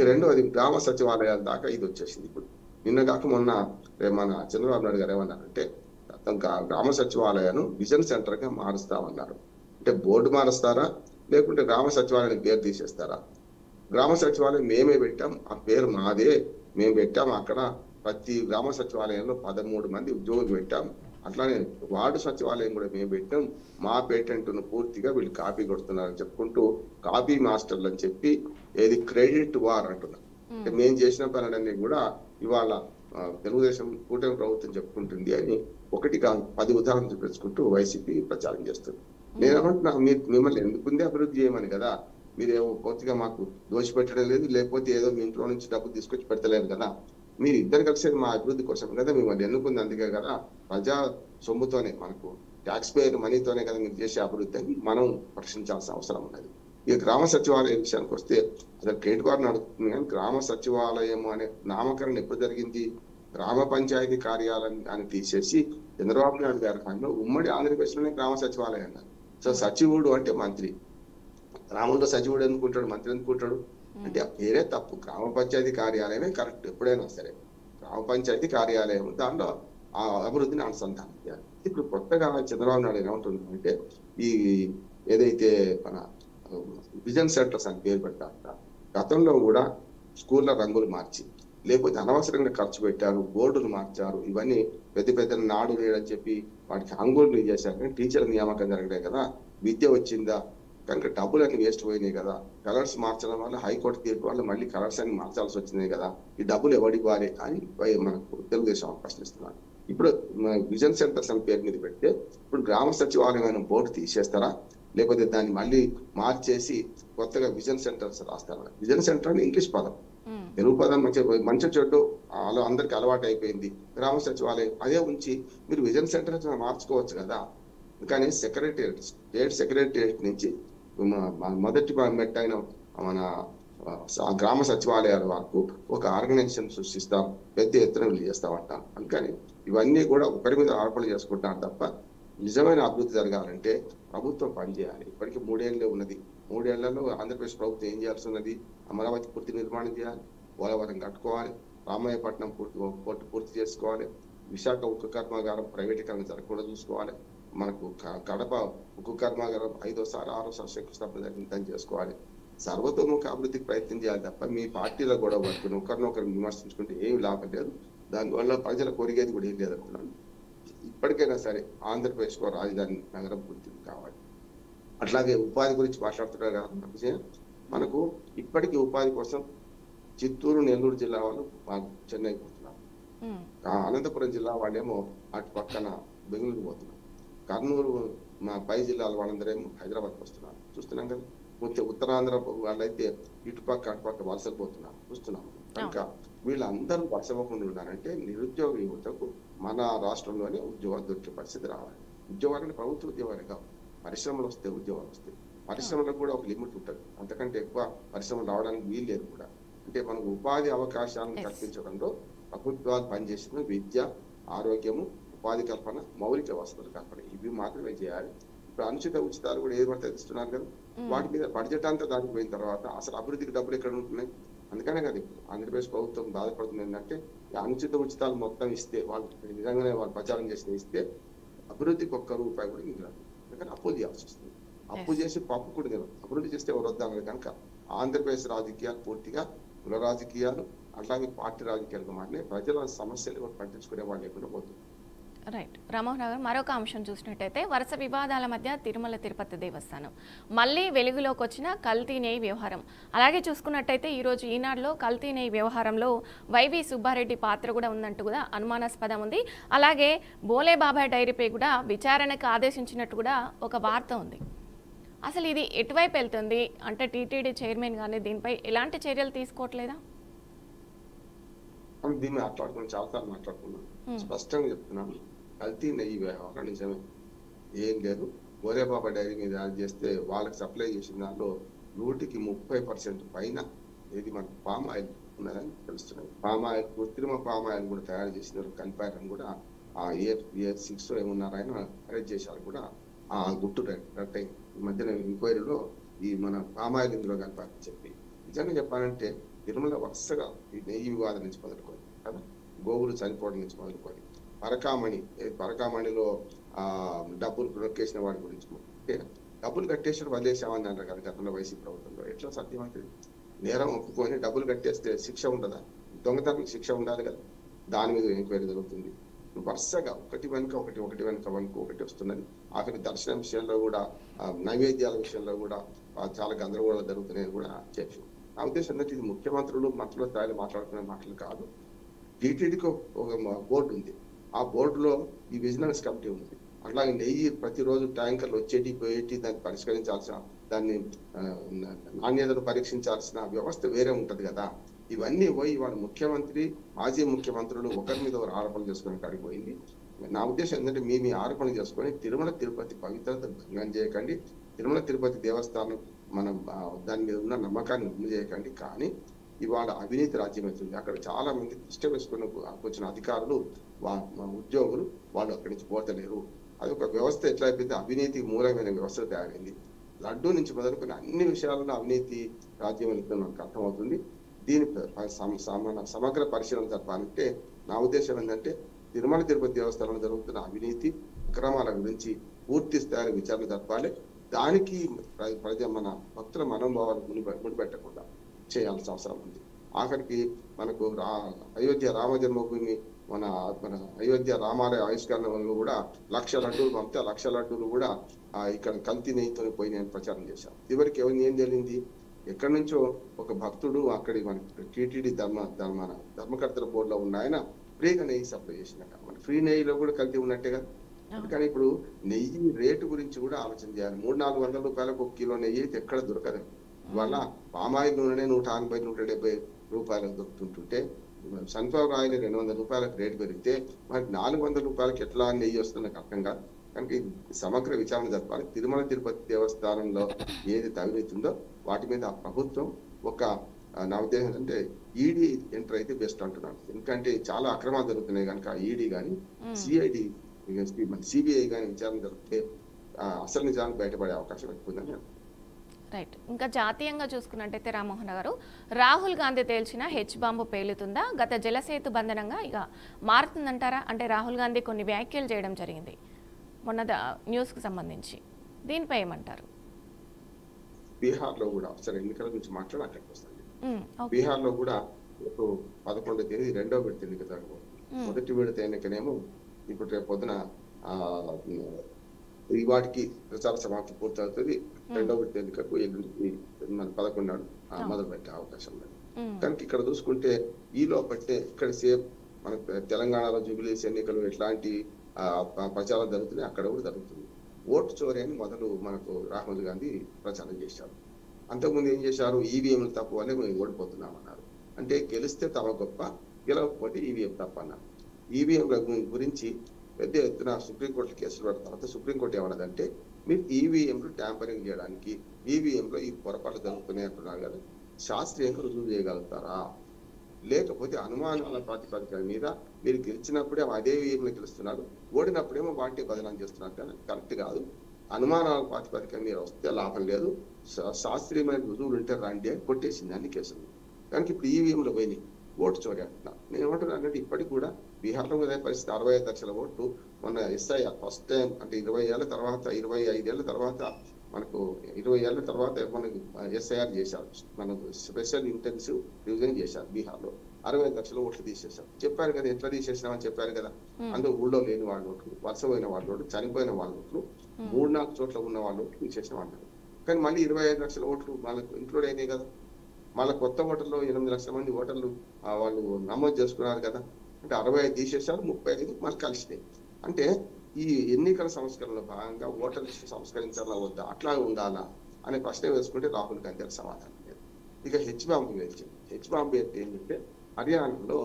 రెండోది గ్రామ సచివాలయాల దాకా ఇది వచ్చేసింది. ఇప్పుడు నిన్న కాక మొన్న మన చంద్రబాబు నాయుడు గారు ఏమన్నారంటే, గ్రామ సచివాలయాన్ని విజన్ సెంటర్ గా మారుస్తామన్నారు. అంటే బోర్డు మారుస్తారా, లేకుంటే గ్రామ సచివాలయాన్ని పేరు తీసేస్తారా? గ్రామ సచివాలయం మేమే పెట్టాం, ఆ పేరు మాదే, మేము పెట్టాం. అక్కడ ప్రతి గ్రామ సచివాలయంలో 13 మంది ఉద్యోగులు పెట్టాం. అట్లానే వార్డు సచివాలయం కూడా మేము పెట్టాం, మా పేటెంట్ ను పూర్తిగా వీళ్ళు కాపీ కొడుతున్నారని చెప్పుకుంటూ కాపీ మాస్టర్లు అని చెప్పి ఏది క్రెడిట్ వార్ అంటున్నారు. మేము చేసిన పనులన్నీ కూడా ఇవాళ తెలుగుదేశం కూటమి ప్రభుత్వం చెప్పుకుంటుంది అని 1 కాదు 10 ఉదాహరణలు చూపించుకుంటూ వైసీపీ ప్రచారం చేస్తుంది. నేను ఏమంటున్నా, మిమ్మల్ని ఎందుకుంది అభివృద్ధి చేయమని కదా, మీరేమో పూర్తిగా మాకు దోషిపెట్టడం లేదు, లేకపోతే ఏదో మీ ఇంట్లో నుంచి డబ్బు తీసుకొచ్చి పెడతలేదు కదా, మీరు ఇద్దరు కలిసేది మా అభివృద్ధి కోసం కదా మిమ్మల్ని ఎన్నుకుంది, అందుకే కదా ప్రజా సొమ్ముతోనే మనకు ట్యాక్స్ పేయర్ మనీతోనే కదా మీరు చేసే అభివృద్ధి అని మనం ప్రశ్నించాల్సిన అవసరం ఉన్నది. ఇక గ్రామ సచివాలయం విషయానికి వస్తే అసలు క్రెడిట్ కార్డు నడుస్తుంది, కానీ గ్రామ సచివాలయం అనే నామకరణం ఎప్పుడు జరిగింది? గ్రామ పంచాయతీ కార్యాలయం అని తీసేసి చంద్రబాబు నాయుడు గారి కాలంలో ఉమ్మడి ఆంధ్రప్రదేశ్ లోనే గ్రామ సచివాలయం అన్నారు. సో సచివుడు అంటే మంత్రి, గ్రామంలో సచివుడు ఎందుకుంటాడు, మంత్రి ఎందుకుంటాడు అంటే పేరే తప్పు. గ్రామ పంచాయతీ కార్యాలయమే కరెక్ట్ ఎప్పుడైనా సరే. గ్రామ పంచాయతీ కార్యాలయం దాంట్లో ఆ అభివృద్ధిని అనుసంధానం చేయాలి. ఇప్పుడు కొత్తగా చంద్రబాబు నాయుడు ఏమంటుంది అంటే ఈ ఏదైతే మన విజన్ సెంటర్స్ అని పేరు పెట్టారు, గతంలో కూడా స్కూళ్ళ రంగులు మార్చి లేకపోతే అనవసరంగా ఖర్చు పెట్టారు, బోర్డులు మార్చారు, ఇవన్నీ పెద్ద పెద్ద నాడు నేడని చెప్పి వాటికి అంగులు చేశారు. కానీ టీచర్ల నియామకం జరగలేదు కదా, విద్య వచ్చిందా, కనుక డబ్బులు అన్ని వేస్ట్ పోయినాయి కదా, కలర్స్ మార్చడం వల్ల హైకోర్టు తీర్పు వల్ల మళ్ళీ కలర్స్ అన్ని మార్చాల్సి వచ్చినాయి కదా, ఈ డబ్బులు ఎవడివ్వాలి అని మనకు తెలుగుదేశం ప్రశ్నిస్తున్నారు. ఇప్పుడు విజన్ సెంటర్స్ అని పేరు మీద పెడితే ఇప్పుడు గ్రామ సచివాలయం బోర్డు తీసేస్తారా, లేకపోతే దాన్ని మళ్ళీ మార్చేసి కొత్తగా విజన్ సెంటర్స్ రాస్తారా? విజన్ సెంటర్ అని ఇంగ్లీష్ పదం, తెలుగు పదం మంచి చెడ్డు అలా అందరికి అలవాటు అయిపోయింది. గ్రామ సచివాలయం అదే ఉంచి మీరు విజన్ సెంటర్ మార్చుకోవచ్చు కదా. కానీ సెక్రటేరియట్, స్టేట్ సెక్రటేరియట్ నుంచి మొదటి మెట్టు అయిన మన గ్రామ సచివాలయాల వరకు ఒక ఆర్గనైజేషన్ సృష్టిస్తాం, పెద్ద ఎత్తున వీళ్ళు చేస్తామంటాం. అందుకని ఇవన్నీ కూడా ఒకరి మీద ఆరోపణలు చేసుకుంటారు తప్ప నిజమైన అభివృద్ధి జరగాలంటే ప్రభుత్వం పనిచేయాలి. ఇప్పటికీ 3 ఏళ్ళే ఉన్నది. 3 ఏళ్లలో ఆంధ్రప్రదేశ్ ప్రభుత్వం ఏం చేయాల్సి ఉన్నది? అమరావతి పూర్తి నిర్మాణం చేయాలి, పోలవరం కట్టుకోవాలి, రామాయపట్నం పోర్టు పూర్తి చేసుకోవాలి, విశాఖ ఉక్కు కర్మాగారం ప్రైవేటీకరణ జరగకుండా చూసుకోవాలి, మనకు కడప ఉక్కు కర్మాగారం 5వ సారి 6వ సారి శంకుస్థాపన జరిగిందని చేసుకోవాలి. సర్వతోముఖ అభివృద్ధికి ప్రయత్నం చేయాలి తప్ప మీ పార్టీలో గొడవ పట్టుకుని ఒకరినొకరు విమర్శించుకుంటే ఏమి లాభం లేదు. దానివల్ల ప్రజల కోరికేది కూడా ఏం లేదనుకున్నాను. ఇప్పటికైనా సరే ఆంధ్రప్రదేశ్ లో రాజధాని నగరం గుర్తింపు కావాలి. అట్లాగే ఉపాధి గురించి మాట్లాడుతున్నారు కదా, మనకు ఇప్పటికీ ఉపాధి కోసం చిత్తూరు నెల్లూరు జిల్లా వాళ్ళు చెన్నై పోతున్నారు, అనంతపురం జిల్లా వాళ్ళేమో అటు పక్కన బెంగళూరు పోతున్నారు, కర్నూలు మా పై జిల్లాల వాళ్ళందరేమో హైదరాబాద్కి వస్తున్నారు. చూస్తున్నాం కదా, ఉత్తరాంధ్ర వాళ్ళైతే ఇటుపక్క అటుపక్క వలసలు పోతున్నారు చూస్తున్నాము. ఇంకా వీళ్ళందరూ వలసపోకుండా ఉన్నారంటే నిరుద్యోగ యువతకు మన రాష్ట్రంలోనే ఉద్యోగాలు దొరికే పరిస్థితి రావాలి. ఉద్యోగాలని ప్రభుత్వ ఉద్యోగాలు కావు, పరిశ్రమలు వస్తే ఉద్యోగాలు వస్తాయి. పరిశ్రమలకు కూడా ఒక లిమిట్ ఉంటుంది, అంతకంటే ఎక్కువ పరిశ్రమలు రావడానికి వీలు లేదు కూడా. అంటే మనకు ఉపాధి అవకాశాలను కల్పించడంలో ప్రభుత్వాలు పనిచేసిన విద్య, ఆరోగ్యము, ఉపాధి కల్పన, మౌలిక వసతుల కల్పన ఇవి మాత్రమే చేయాలి. ఇప్పుడు అనుచిత ఉచితాలు కూడా ఏది పడితే ఇస్తున్నారు కదా, వాటి మీద బడ్జెట్ అంతా దాటిపోయిన తర్వాత అసలు అభివృద్ధికి డబ్బులు ఎక్కడ ఉంటున్నాయి? అందుకనే కదా ఆంధ్రప్రదేశ్ ప్రభుత్వం బాధపడుతుంది ఏంటంటే అనుచిత ఉచితాలు మొత్తం ఇస్తే, వాళ్ళు నిజంగానే వాళ్ళు ప్రచారం చేసిన ఇస్తే అభివృద్ధికి ఒక్క రూపాయి కూడా మిగలదు. అందుకని అప్పులు చేయాల్సి వస్తుంది. అప్పు చేసి పప్పు కూడా తినదు. అభివృద్ధి చేస్తే ఎవరు వద్దామని కనుక ఆంధ్రప్రదేశ్ రాజకీయాలు పూర్తిగా కుల రాజకీయాలు అట్లాగే పార్టీ రాజకీయాలకు మారినాయి. ప్రజల సమస్యలు కూడా పట్టించుకునే వాళ్ళు లేకుండా పోతుంది. రైట్. రామ్మోహన్ రావు గారు, మరొక అంశం చూసినట్టయితే వరుస వివాదాల మధ్య తిరుమల తిరుపతి దేవస్థానం మళ్ళీ వెలుగులోకి వచ్చిన కల్తీ నెయ్యి వ్యవహారం. అలాగే చూసుకున్నట్టయితే ఈరోజు ఈనాడులో కల్తీ నెయ్యి వ్యవహారంలో వైవి సుబ్బారెడ్డి పాత్ర కూడా ఉందంటూ కూడా అనుమానాస్పదం ఉంది. అలాగే బోలే బాబాయ్ డైరీపై కూడా విచారణకు ఆదేశించినట్టు కూడా ఒక వార్త ఉంది. అసలు ఇది ఎటువైపు వెళ్తుంది? అంటే టీటీడీ చైర్మన్ కానీ దీనిపై ఎలాంటి చర్యలు తీసుకోవట్లేదా? దీన్ని మాట్లాడుకున్నాం, చాలాసార్లు మాట్లాడుకున్నాం. స్పష్టంగా చెప్తున్నాను, కల్తీ నెయ్యి వ్యవహారం నిజమే, ఏం లేదు. గోరేబాబా డైరీ మీద చేస్తే వాళ్ళకి సప్లై చేసిన దాంట్లో 130% పైన ఏది మన పామ్ ఆయిల్ ఉన్నదని తెలుస్తున్నాయి. పామ్ ఆయిల్, కృత్రిమ పామ్ ఆయిల్ కూడా తయారు చేసినారు, కలిపారని కూడా ఆ AR6 ఏమున్నారని అరెస్ట్ చేశారు కూడా. ఆ గుట్టు రట్టై ఈ మధ్యన ఎంక్వైరీలో ఈ మన పామ్ ఆయిల్ ఇందులో కలిపారని చెప్పి. నిజంగా చెప్పాలంటే తిరుమల వరుసగా ఈ నెయ్యి వివాదం నుంచి మొదలుకొని కదా, గోవులు చనిపోవడం నుంచి మొదలుకొని పరకామణిలో డబ్బులు నొక్కేసిన వాడి గురించి, డబ్బులు కట్టేసిన వదిలేసామని అంటారు కదా గతంలో వైసీపీ ప్రభుత్వంలో. ఎట్లా సాధ్యమవుతుంది? నేరం ఒప్పుకొని డబ్బులు కట్టేస్తే శిక్ష ఉండదా? దొంగతనం శిక్ష ఉండాలి కదా, దాని మీద ఎంక్వైరీ జరుగుతుంది. వరుసగా ఒకటి వెనుక ఒకటి ఒకటి వెనుక ఒకటి వస్తున్నది. ఆఖరి దర్శనం విషయంలో కూడా నైవేద్యాల విషయంలో కూడా చాలా గందరగోళాలు జరుగుతున్నాయని కూడా చెప్పి నా ఉద్దేశం ఏంటంటే ఇది ముఖ్యమంత్రులు మంత్రుల స్థాయిలో మాట్లాడుకునే మాటలు కాదు. టీటీడీకి ఒక బోర్డు ఉంది, ఆ బోర్డులో ఈ విజిలెన్స్ కమిటీ ఉంది. అట్లాగే నెయ్యి ప్రతిరోజు ట్యాంకర్లు వచ్చేటి పోయేటి దాన్ని పరిష్కరించాల్సిన, దాన్ని నాణ్యతను పరీక్షించాల్సిన వ్యవస్థ వేరే ఉంటది కదా. ఇవన్నీ పోయి వాడు ముఖ్యమంత్రి మాజీ ముఖ్యమంత్రులు ఒకరి మీద ఒకరు ఆరోపణలు చేసుకుని కాడిపోయింది. నా ఉద్దేశం ఏంటంటే మీ ఆరోపణలు చేసుకొని తిరుమల తిరుపతి పవిత్రత భంగం చేయకండి, తిరుమల తిరుపతి దేవస్థానం మనం దాని మీద ఉన్న నమ్మకాన్ని వమ్ము చేయకండి. కానీ ఇవాళ అవినీతి రాజ్యం అవుతుంది. అక్కడ చాలా మంది ఇష్టం వేసుకుని వచ్చిన అధికారులు ఉద్యోగులు వాళ్ళు అక్కడి నుంచి పోతలేరు. అది ఒక వ్యవస్థ ఎట్లా అయిపోయింది, అవినీతి మూలమైన వ్యవస్థ తయారైంది. లడ్డూ నుంచి మొదలుకొని అన్ని విషయాలలో అవినీతి రాజ్యం వెళ్తుంది మనకు అర్థమవుతుంది. దీని సమగ్ర పరిశీలన జరపాలంటే నా ఉద్దేశం ఏంటంటే తిరుమల తిరుపతి దేవస్థానంలో జరుగుతున్న అవినీతి అక్రమాల గురించి పూర్తి స్థాయిలో విచారణ జరపాలి. దానికి మన భక్తుల మనోభావాలు ముడిపెట్టకుండా చేయాల్సిన అవసరం ఉంది. ఆఖరికి మనకు అయోధ్య రామ జన్మభూమి మన అయోధ్య రామాలయ ఆవిష్కరణలో కూడా 1,00,000 లడ్డూలు పంపితే 1,00,000 లడ్డూలు కూడా ఇక్కడ కల్తీ నెయ్యితో పోయినాయని ప్రచారం చేశాం. చివరికి ఎవరిని ఏం తెలియంది, ఎక్కడి నుంచో ఒక భక్తుడు అక్కడి మన టీటీడీ ధర్మకర్తల బోర్డులో ఉన్న ఆయన ఫ్రీగా నెయ్యి సప్లై చేసినట్ట. మన ఫ్రీ నెయ్యిలో కూడా కల్తీ ఉన్నట్టే కదా. అందుకని ఇప్పుడు నెయ్యి రేటు గురించి కూడా ఆలోచన చేయాలి. 300-400 రూపాయలకు 1 కిలో నెయ్యి అయితే ఎక్కడ దొరకదు. ఇవాళ పామాయిల్ నూనె 180-170 రూపాయలకు దొరుకుతుంటుంటే సన్ఫ్లవర్ ఆయిల్ 200 రూపాయలకు రేటు పెరిగితే మరి 400 రూపాయలకి ఎట్లా నెయ్యి వస్తుంది అర్థం కాదు. కనుక ఇది సమగ్ర విచారణ జరపాలి. తిరుమల తిరుపతి దేవస్థానంలో ఏది అవినీతి ఉందో వాటి మీద ఆ ప్రభుత్వం ఒక నా ఉద్దేశం అంటే ఈడీ ఎంటర్ అయితే బెస్ట్ అంటున్నాను. ఎందుకంటే చాలా అక్రమాలు జరుగుతున్నాయి కనుక ఈడీ కానీ సిఐడి సిబిఐ కానీ విచారణ జరిపితే అసలు నిజానికి బయటపడే అవకాశం ఎక్కువ ఉందని. రైట్. ఇంకా జాతీయంగా చూసుకున్నట్టయితే రామ్మోహన్ గారు, రాహుల్ గాంధీ తేల్చిన హెచ్ బాంబు పేలుతుందా, గత జలసేతు బంధనంగా ఇక మారుతుందంటారా? అంటే రాహుల్ గాంధీ కొన్ని వ్యాఖ్యలు చేయడం జరిగింది మొన్న న్యూస్కి సంబంధించి, దీనిపై ఏమంటారు? బీహార్లో కూడా సరే ఎన్నికల గురించి మాట్లాడి అక్కడికి వస్తాను. బీహార్లో కూడా 11వ తేదీ 2వ విడత ఎన్నిక జరగబోతుంది. మొదటి విడత ఎన్నికనేమో ఇప్పుడు రేపు పొద్దున ఈ వాటికి ప్రచార సమాప్తి పూర్తవుతుంది. 2వ విడత ఎన్నికకు మన 11 నాడు మొదలు పెట్టే అవకాశం ఉంది. కనుక ఇక్కడ చూసుకుంటే ఈ లోపట్టే ఇక్కడ సేమ్ మన తెలంగాణలో జూబిలీస్ ఎన్నికలు ఎట్లాంటి ప్రచారం జరుగుతున్నాయి అక్కడ కూడా జరుగుతుంది. ఓటు చోరీ అని మొదలు మనకు రాహుల్ గాంధీ ప్రచారం చేశారు. అంతకుముందు ఏం చేశారు, ఈవీఎంలు తప్పు వల్లే మేము ఓడిపోతున్నామన్నారు. అంటే గెలిస్తే తమ గొప్ప, గెలవకపోతే ఈవీఎం తప్పు అన్నారు. ఈవీఎంల గురించి పెద్ద ఎత్తున సుప్రీంకోర్టు కేసులు పడిన తర్వాత సుప్రీంకోర్టు ఏమన్నదంటే మీరు ఈవీఎంలు ట్యాంపరింగ్ చేయడానికి ఈవీఎంలో ఈ పొరపాట్లు జరుగుతున్నాయి అంటున్నారు కదా, శాస్త్రీయంగా రుజువు చేయగలుగుతారా? లేకపోతే అనుమానాల ప్రాతిపదిక మీద మీరు గెలిచినప్పుడే అదే ఈవీఎంలు గెలుస్తున్నారు, ఓడినప్పుడేమో వాటిని బదనాం చేస్తున్నారు కానీ కరెక్ట్ కాదు. అనుమానాల ప్రాతిపదిక మీరు వస్తే లాభం లేదు, శాస్త్రీయమైన రుజువులు ఉంటే రండి అని కొట్టేసింది అన్ని కేసులు. కనుక ఇప్పుడు ఈవీఎంలో పోయినాయి, ఓటు చోరీ అంటున్నాను. నేను ఏమంటున్నానంటే ఇప్పటికి కూడా బీహార్లో అదే పరిస్థితి. 65 లక్షల ఓట్లు మొన్న ఎస్ఐఆర్ ఫస్ట్ టైం అంటే 20 ఏళ్ల తర్వాత 25 ఏళ్ల తర్వాత మనకు 20 ఏళ్ల తర్వాత మనకు ఎస్ఐఆర్ చేశారు. మనకు స్పెషల్ ఇంటెన్సివ్ రివిజన్ చేశారు. బీహార్లో 65 లక్షల ఓట్లు తీసేశారు. చెప్పారు కదా ఎట్లా తీసేసినామని చెప్పారు కదా. అందులో ఊళ్ళో లేని వాళ్ళ ఓట్లు, వలసపోయిన వాళ్ళ ఓట్లు, చనిపోయిన వాళ్ళ ఓట్లు, 3-4 చోట్ల ఉన్న వాళ్ళ ఓట్లు తీసేసిన వాళ్ళు. కానీ మళ్ళీ 25 లక్షల ఓట్లు వాళ్ళకు ఇంక్లూడ్ అయినాయి కదా. మళ్ళీ కొత్త ఓటర్లు 8 లక్షల మంది ఓటర్లు వాళ్ళు నమోదు చేసుకున్నారు కదా. అంటే 65 తీసేశారు, 35 మళ్ళీ కలిసినాయి. అంటే ఈ ఎన్నికల సంస్కరణలో భాగంగా ఓటర్ లిస్ట్ సంస్కరించాలా వద్దా, అట్లా ఉండాలా అనే ప్రశ్న వేసుకుంటే రాహుల్ గాంధీ గారి సమాధానం లేదు. ఇక హెచ్ బాంబు వేల్చింది. హెచ్ బాంబు అంటే ఏంటంటే హర్యానాలో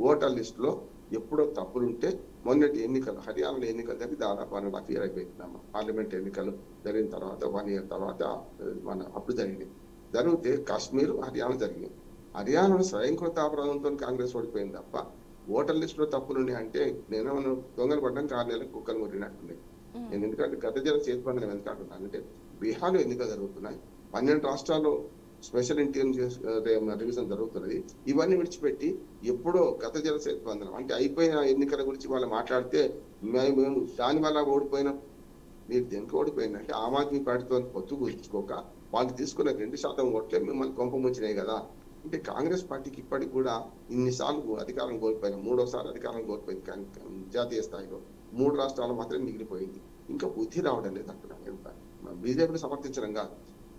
ఓటర్ లిస్ట్ లో ఎప్పుడో తప్పులుంటే మొన్నటి ఎన్నికలు హర్యానాలో ఎన్నికలు జరిగి దాదాపు 1.5 year అయిపోయిందమ్మా. పార్లమెంట్ ఎన్నికలు జరిగిన తర్వాత 1 year తర్వాత మన అప్పుడు జరిగినాయి. జరిగితే కాశ్మీర్ హర్యానా జరిగింది. హర్యానాలో స్వయంకృతాపరాధంతో కాంగ్రెస్ ఓడిపోయింది తప్ప ఓటర్ లిస్ట్ లో తప్పులున్నాయి అంటే నేను దొంగలు పడ్డం 6 నెలలకు కుక్కలు కొట్టినట్టున్నాయి. నేను ఎందుకంటే గత జల చేతిపందనం ఎందుకు అంటున్నాను అంటే బీహార్లో ఎన్నికలు జరుగుతున్నాయి, 12 రాష్ట్రాల్లో స్పెషల్ ఇంటెలిజెన్స్ రివిజన్ జరుగుతున్నది. ఇవన్నీ విడిచిపెట్టి ఎప్పుడో గత జల చేతిపందనం అంటే అయిపోయిన ఎన్నికల గురించి వాళ్ళు మాట్లాడితే మేము దాని వల్ల ఓడిపోయినాం. మీరు దేనికి ఓడిపోయిందంటే ఆమ్ ఆద్మీ పార్టీతో పొత్తు గురించుకోక వాళ్ళు తీసుకున్న 2% ఓట్లే మిమ్మల్ని కొంప ముంచినాయి కదా. అంటే కాంగ్రెస్ పార్టీకి ఇప్పటికి కూడా ఇన్నిసార్లు అధికారం కోల్పోయిన మూడోసారి అధికారం కోల్పోయింది కానీ జాతీయ స్థాయిలో 3 రాష్ట్రాలు మాత్రమే మిగిలిపోయింది. ఇంకా బుద్ధి రావడం లేదు అంటున్నాను. బీజేపీని సమర్థించడం కాదు.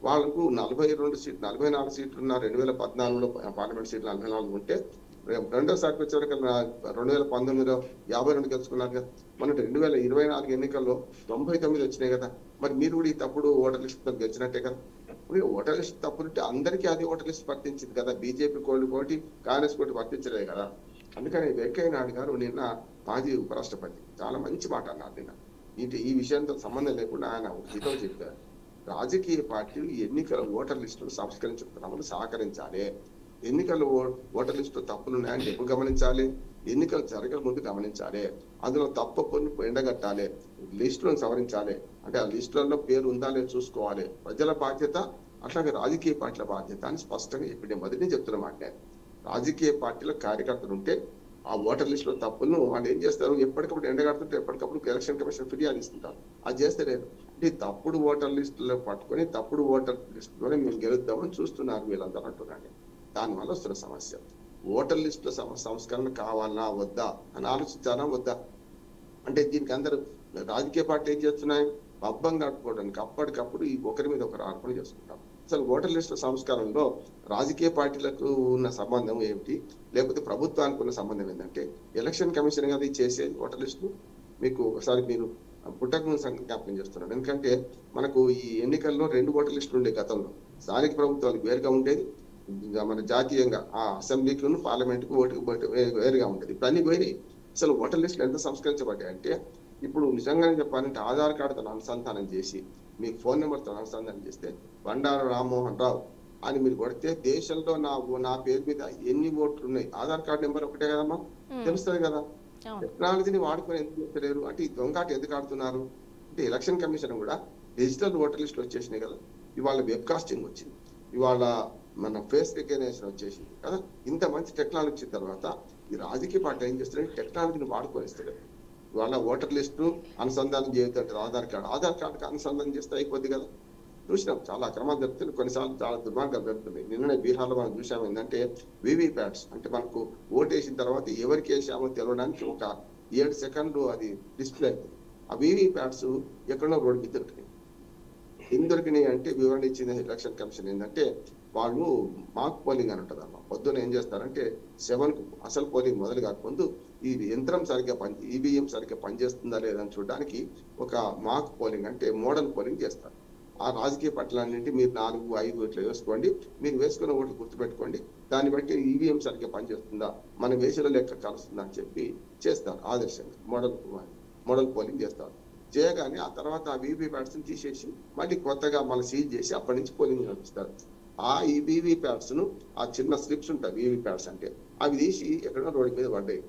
వాళ్ళకు 42 సీట్లు 44 సీట్లు ఉన్న 2014లో పార్లమెంట్ సీట్లు 44 ఉంటే రెండోసారికి వచ్చేవరకు 2019లో 52 గెలుచుకున్నారు కదా. మన 2024 ఎన్నికల్లో 99 వచ్చినాయి కదా. మరి మీరు కూడా ఈ తప్పుడు ఓటర్ లిస్ట్ గెలిచినట్టే కదా. ఓటర్ లిస్ట్ తప్పుంటే అందరికీ అది ఓటర్ లిస్ట్ వర్తించింది కదా. బీజేపీ కోటి కాంగ్రెస్ కోటి వర్తించలేదు కదా. అందుకని వెంకయ్య నాయుడు గారు నిన్న మాజీ ఉపరాష్ట్రపతి చాలా మంచి మాట అన్నారు నిన్న. ఈ విషయంతో సంబంధం లేకుండా ఆయన హితవు చెప్పారు. రాజకీయ పార్టీలు ఎన్నికల ఓటర్ లిస్టులు సంస్కరించుకున్నామని సహకరించాలి. ఎన్నికల ఓటర్ లిస్టులో తప్పులు ఉన్నాయని ఎప్పుడు గమనించాలి? ఎన్నికలు జరగక ముందు గమనించాలి. అందులో తప్పని ఎండగట్టాలి, లిస్టులను సవరించాలి. అంటే ఆ లిస్టులలో పేరు ఉందా లేదో చూసుకోవాలి. ప్రజల బాధ్యత, అట్లాగే రాజకీయ పార్టీల బాధ్యత అని స్పష్టంగా ఇప్పుడు మొదటి చెప్తున్నమాట. రాజకీయ పార్టీల కార్యకర్తలు ఉంటే ఆ ఓటర్ లిస్ట్ లో తప్పులను వాళ్ళు ఏం చేస్తారు, ఎప్పటికప్పుడు ఎండగడుతుంటే ఎప్పటికప్పుడు ఎలక్షన్ కమిషన్ ఫిర్యాదు ఇస్తుంటారు. అది చేస్తే లేదు. అంటే తప్పుడు ఓటర్ లిస్టులో పట్టుకొని తప్పుడు ఓటర్ లిస్టులోనే మేము గెలుద్దామని చూస్తున్నారు వీళ్ళందరూ అంటున్నాను. దానివల్ల వస్తున్న సమస్య ఓటర్ లిస్టుల సంస్కరణ కావాలా వద్దా అని ఆలోచించాలా వద్దా అంటే దీనికి అందరూ రాజకీయ పార్టీ ఏం చేస్తున్నాయి, పబ్బం కట్టుకోవడానికి అప్పటికప్పుడు ఈ ఒకరి మీద ఒకరు ఆరోపణ చేసుకుంటాం. అసలు ఓటర్ లిస్టుల సంస్కరణలో రాజకీయ పార్టీలకు ఉన్న సంబంధం ఏమిటి, లేకపోతే ప్రభుత్వానికి ఉన్న సంబంధం ఏంటంటే ఎలక్షన్ కమిషన్ కదా చేసేది ఓటర్ లిస్టు. మీకు ఒకసారి మీరు పుట్టక ముందు జ్ఞాపకం చేస్తున్నాను. ఎందుకంటే మనకు ఈ ఎన్నికల్లో 2 ఓటర్ లిస్టులు ఉండే గతంలో. స్థానిక ప్రభుత్వానికి వేరుగా ఉండేది, మన జాతీయంగా ఆ అసెంబ్లీకి పార్లమెంట్కు ఓటుకు వేరుగా ఉండేది. ఇప్పుడు అన్ని పోయినాయి. అసలు ఓటర్ లిస్టులు ఎంత సంస్కరించబడ్డాయి అంటే ఇప్పుడు నిజంగానే చెప్పాలంటే ఆధార్ కార్డుతో అనుసంధానం చేసి మీకు ఫోన్ నెంబర్తో అనుసంధానం చేస్తే బండారు రామ్మోహన్ రావు అని మీరు కొడితే దేశంలో నా పేరు మీద ఎన్ని ఓట్లు ఉన్నాయి, ఆధార్ కార్డు నెంబర్ ఒకటే కదమ్మా, తెలుస్తుంది కదా. టెక్నాలజీని వాడుకొని ఎందుకు చెప్తలేరు అంటే ఈ దొంగాట ఎందుకు ఆడుతున్నారు అంటే ఎలక్షన్ కమిషన్ కూడా డిజిటల్ ఓటర్ లిస్టులు వచ్చేసినాయి కదా. ఇవాళ వెబ్ కాస్టింగ్ వచ్చింది, ఇవాళ మన ఫేస్ రికగ్నేషన్ వచ్చేసింది కదా. ఇంత మంచి టెక్నాలజీ వచ్చిన తర్వాత ఈ రాజకీయ పార్టీ ఏం చేస్తారంటే టెక్నాలజీని వాడుకొని ఇస్తారు. ఇవాళ ఓటర్ లిస్టు అనుసంధానం చేయొద్దంటారు, ఆధార్ కార్డుకి అనుసంధానం చేస్తే అయిపోద్ది కదా. చూసినాం చాలా అక్రమాలు జరుగుతుంది, కొన్నిసార్లు చాలా దుర్మార్గాలు జరుగుతుంది. నిన్ననే బీహార్లో మనం చూసాము ఏంటంటే వీవీప్యాట్స్ అంటే మనకు ఓటు వేసిన తర్వాత ఎవరికి వేసామో తెలవడానికి ఒక 7 సెకండ్లు అది డిస్ప్లే అవుతుంది. ఆ వీవీప్యాట్స్ ఎక్కడో రోడ్డు మీద దొరికినాయి. ఏం దొరికినాయి అంటే వివరణ ఇచ్చిన ఎలక్షన్ కమిషన్ ఏంటంటే వాళ్ళు మాక్ పోలింగ్ అని ఉంటుంది అమ్మా. పొద్దున ఏం చేస్తారంటే 7కు అసలు పోలింగ్ మొదలు కాకముందు ఈ యంత్రం సరిగ్గా ఈవీఎం సరిగ్గా పనిచేస్తుందా లేదని చూడడానికి ఒక మాక్ పోలింగ్ అంటే మోడల్ పోలింగ్ చేస్తారు. ఆ రాజకీయ పట్లన్నింటి మీరు 4, 5 ఇట్లా వేసుకోండి, మీరు వేసుకున్న ఓట్లు గుర్తుపెట్టుకోండి, దాన్ని బట్టి ఈవీఎం సరిగ్గా పనిచేస్తుందా, మన వేసిన లెక్క కలుస్తుందా అని చెప్పి చేస్తారు. ఆదర్శంగా మోడల్ పోలింగ్ చేస్తారు. చేయగానే ఆ తర్వాత ఆ వీవీప్యాట్స్ ని తీసేసి మళ్ళీ కొత్తగా మళ్ళీ సీల్ చేసి అప్పటి నుంచి పోలింగ్ నడిపిస్తారు. ఆ ఈ వీవీప్యాట్స్ ను ఆ చిన్న స్లిప్స్ ఉంటాయి వీవీప్యాట్స్ అంటే అవి తీసి ఎక్కడో రోడ్డు మీద పడ్డాయి.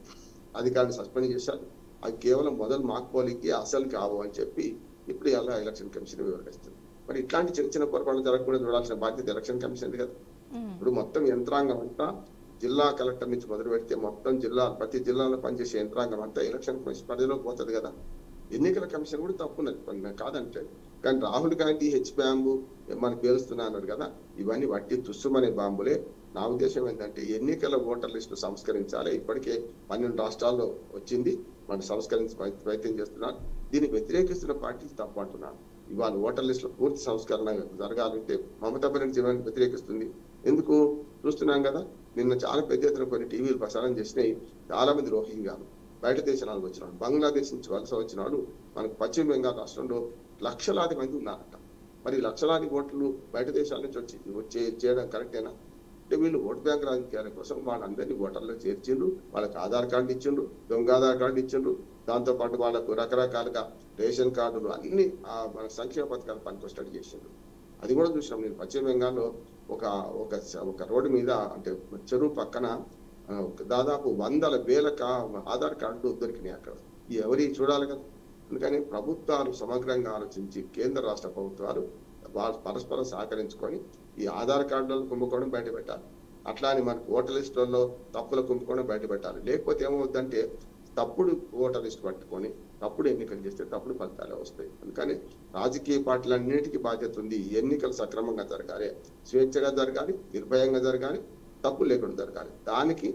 అధికారులు సస్పెండ్ చేశారు. అది కేవలం మొదలు మాక్ పోలింగ్కి అసలు కావు అని చెప్పి ఇప్పుడు ఎలా ఎలక్షన్ కమిషన్ వివరిస్తుంది. మరి ఇట్లాంటి చిన్న చిన్న పొరపాట్లు జరగకుండా చూడాల్సిన బాధ్యత ఎలక్షన్ కమిషన్ కదా. ఇప్పుడు మొత్తం యంత్రాంగం అంతా జిల్లా కలెక్టర్ నుంచి మొదలు పెడితే మొత్తం ప్రతి జిల్లాలో పనిచేసే యంత్రాంగం అంతా ఎలక్షన్ కమిషన్ పరిధిలోకి పోతుంది కదా. ఎన్నికల కమిషన్ కూడా తప్పున్నది కాదంటే, కానీ రాహుల్ గాంధీ బాంబు మనకు పేలుస్తున్నా అన్నారు కదా, ఇవన్నీ వట్టి తుస్సుమనే బాంబులే. నా ఉద్దేశం ఏంటంటే ఎన్నికల ఓటర్ లిస్టు సంస్కరించాలి. ఇప్పటికే 12 రాష్ట్రాల్లో వచ్చింది, మనం సంస్కరించే ప్రయత్నం చేస్తున్నారు. దీన్ని వ్యతిరేకిస్తున్న పార్టీలు తప్పు అంటున్నాను. ఇవాళ ఓటర్ లిస్టులో పూర్తి సంస్కరణ జరగాలంటే మమతా బెనర్జీ జీవనాన్ని వ్యతిరేకిస్తుంది. ఎందుకు చూస్తున్నాం కదా, నిన్న చాలా పెద్ద ఎత్తున కొన్ని టీవీలు ప్రసారం చేసినాయి. చాలా మంది రోహింగ్యాలు బయట దేశాలకు వచ్చిన వాళ్ళు, బంగ్లాదేశ్ నుంచి వలస వచ్చిన వాళ్ళు మనకు పశ్చిమ బెంగాల్ రాష్ట్రంలో లక్షలాది మంది ఉన్నారట. మరి లక్షలాది ఓట్లు బయట దేశాల నుంచి వచ్చి చేయడం కరెక్టేనా అంటే వీళ్ళు ఓటు బ్యాంక్ రాజకీయాల కోసం వాళ్ళందరినీ ఓటర్లో చేర్చిండ్రు, వాళ్ళకి ఆధార్ కార్డు ఇచ్చిండ్రు, దొంగ ఆధార్ కార్డు ఇచ్చిండ్రు, దాంతో పాటు వాళ్ళకు రకరకాలుగా రేషన్ కార్డులు అన్ని మన సంక్షేమ పథకాలు పనికొచ్చేటట్టు చేసిండ్రు. అది కూడా చూసినాం. నేను పశ్చిమ బెంగాల్లో ఒక రోడ్డు మీద అంటే చెరువు పక్కన దాదాపు 100,000 ఆధార్ కార్డులు దొరికినాయి అక్కడ. ఎవరి చూడాలి కదా. అందుకని ప్రభుత్వాలు సమగ్రంగా ఆలోచించి కేంద్ర రాష్ట్ర ప్రభుత్వాలు వాళ్ళు పరస్పరం సహకరించుకొని ఈ ఆధార్ కార్డులను కుంభకోణం బయట పెట్టాలి. అట్లా అని మనకు ఓటర్ లిస్టులలో తప్పుల కుంభకోణం బయట పెట్టాలి. లేకపోతే ఏమవుతుందంటే తప్పుడు ఓటర్ లిస్ట్ పట్టుకొని తప్పుడు ఎన్నికలు చేస్తే తప్పుడు ఫలితాలే వస్తాయి. అందుకని రాజకీయ పార్టీలన్నిటికీ బాధ్యత ఉంది. ఎన్నికలు సక్రమంగా జరగాలి, స్వేచ్ఛగా జరగాలి, నిర్భయంగా జరగాలి. తప్పు లేకుండా జరగాలి. దానికి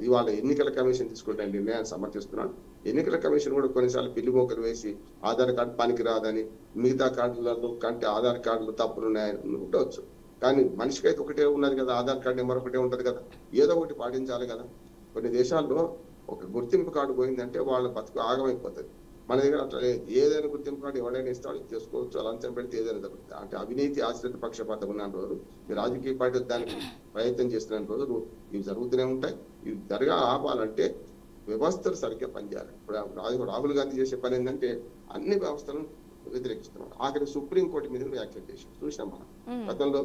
ఇవాళ ఎన్నికల కమిషన్ తీసుకుంటే నిర్ణయాన్ని సమర్థిస్తున్నాను. ఎన్నికల కమిషన్ కూడా కొన్నిసార్లు పిల్లి మోకలు వేసి ఆధార్ కార్డు పనికి రాదని, మిగతా కార్డులలో కంటే ఆధార్ కార్డులు తప్పులు ఉన్నాయని ఉండవచ్చు. కానీ మనిషికి అయితే ఒకటే ఉన్నది కదా, ఆధార్ కార్డు నెంబర్ ఒకటే ఉంటది కదా, ఏదో ఒకటి పాటించాలి కదా. కొన్ని దేశాల్లో ఒక గుర్తింపు కార్డు పోయిందంటే వాళ్ళ బతుకు ఆగమైపోతుంది. మన దగ్గర అట్లా ఏదైనా గుర్తింపు కార్డు ఎవరైనా ఇస్తాడు చేసుకోవచ్చు, లంచం పెడితే ఏదైనా జరుగుతుంది. అంటే అవినీతి ఆశ్రిత పక్షపాతం ఉన్న రోజు ఈ రాజకీయ పార్టీ దానికి ప్రయత్నం చేస్తున్న రోజులు ఇవి జరుగుతూనే ఉంటాయి. ఇవి జరగా ఆపాలంటే వ్యవస్థలు సరిగ్గా పనిచేయాలి. ఇప్పుడు రాహుల్ గాంధీ చేసే పని ఏంటంటే అన్ని వ్యవస్థలను వ్యతిరేకిస్తున్నారు. ఆఖరి సుప్రీంకోర్టు మీద వ్యాఖ్యలు చేసి చూసినాం మనం. గతంలో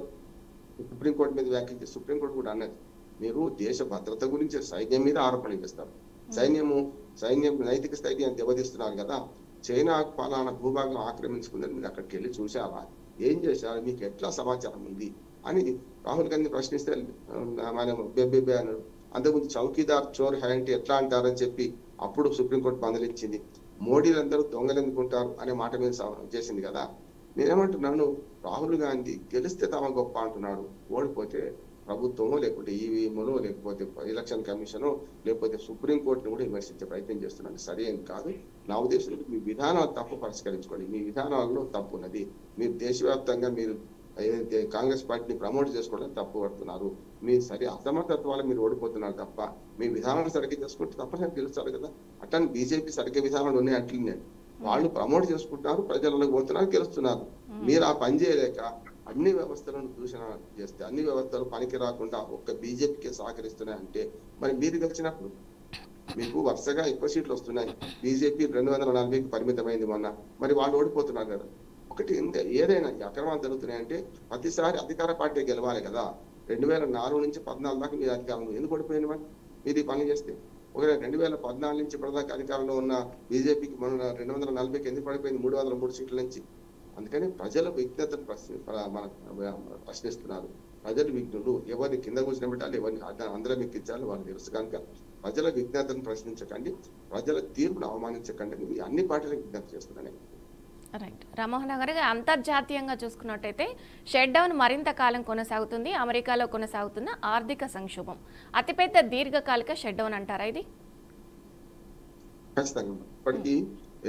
సుప్రీంకోర్టు మీద వ్యాఖ్యలు చేసి సుప్రీంకోర్టు కూడా అన్నది, మీరు దేశ భద్రత గురించి సైన్యం మీద ఆరోపణలు చేస్తారు. సైన్యం నైతిక స్థైర్యాన్ని దెబ్బతీస్తున్నారు కదా. చైనా పలానా భూభాగం ఆక్రమించుకుందని మీరు అక్కడికి వెళ్ళి చూసారా, ఏం చేశారు, మీకు ఎట్లా సమాచారం ఉంది అని రాహుల్ గాంధీ ప్రశ్నిస్తే మనం బెబ్బెబ్బే అన్నాడు. అంతకుముందు చౌకీదార్ చోర్ హై అంటే ఎట్లా అంటారని చెప్పి అప్పుడు సుప్రీంకోర్టు బంధులిచ్చింది. మోడీలందరూ దొంగలు ఎందుకుంటారు అనే మాట మీద చేసింది కదా. నేనేమంటున్నాను, రాహుల్ గాంధీ గెలిస్తే తమ గొప్ప అంటున్నాడు, ఓడిపోతే ప్రభుత్వమో లేకపోతే ఈవీఎంలో లేకపోతే ఎలక్షన్ కమిషనో లేకపోతే సుప్రీంకోర్టును కూడా విమర్శించే ప్రయత్నం చేస్తున్నాను. సరైనది కాదు. నా ఉద్దేశంలో మీ విధానాలు తప్పు పరిష్కరించుకోండి. మీ విధానాల్లో తప్పు ఉన్నది. మీరు దేశవ్యాప్తంగా మీరు ఏదైతే కాంగ్రెస్ పార్టీని ప్రమోట్ చేసుకోవడం తప్పు పడుతున్నారు. మీ అసమర్థత్వాలు మీరు ఓడిపోతున్నారు తప్ప మీ విధానాలు సరిగ్గా చేసుకుంటే తప్పని గెలుస్తారు కదా. అట్లని బీజేపీ సరిగ్గా విధానాలు ఉన్నాయి అంటున్నాను. వాళ్ళు ప్రమోట్ చేసుకుంటున్నారు, ప్రజలకు పోతున్నారు, గెలుస్తున్నారు. మీరు ఆ పని చేయలేక అన్ని వ్యవస్థలను దూషణ చేస్తే అన్ని వ్యవస్థలు పనికి రాకుండా ఒక్క బీజేపీకి సహకరిస్తున్నాయి అంటే మరి మీరు గెలిచినప్పుడు మీకు వరుసగా ఎక్కువ సీట్లు వస్తున్నాయి. బీజేపీ 240కి పరిమితమైంది మొన్న, మరి వాళ్ళు ఓడిపోతున్నారు కదా. ఒకటి ఏదైనా అక్రమాలు జరుగుతున్నాయంటే ప్రతిసారి అధికార పార్టీ గెలవాలి కదా. 2004 నుంచి 14 దాకా మీరు అధికారంలో ఎందుకు ఓడిపోయింది మరి మీరు ఈ పని చేస్తే? ఒకవేళ 2014 నుంచి ఇప్పటిదాకా అధికారంలో ఉన్న బీజేపీకి మన 240కి ఎందుకు పడిపోయింది 303 సీట్ల నుంచి? అందుకని ప్రజల విజ్ఞతను ప్రశ్నిస్తున్నారు. ప్రజలు విజ్ఞులు, ఎవరిని కింద కూర్చొని పెట్టాలి, ఎవరిని అందరం ఎక్కించాలి వాళ్ళు తెలుసు కనుక ప్రజల విజ్ఞతను ప్రశ్నించకండి, ప్రజల తీర్పును అవమానించకండి. అన్ని పార్టీలకు విజ్ఞప్తి చేస్తున్నాను. రైట్. రామ్మోహన్ గారు, అంతర్జాతీయంగా చూసుకున్నట్టయితే షట్ డౌన్ మరింత కాలం కొనసాగుతుంది. అమెరికాలో కొనసాగుతున్న ఆర్థిక సంక్షోభం అతిపెద్ద దీర్ఘకాలిక షట్ డౌన్ అంటారా ఇది? ఖచ్చితంగా. ఇప్పటికీ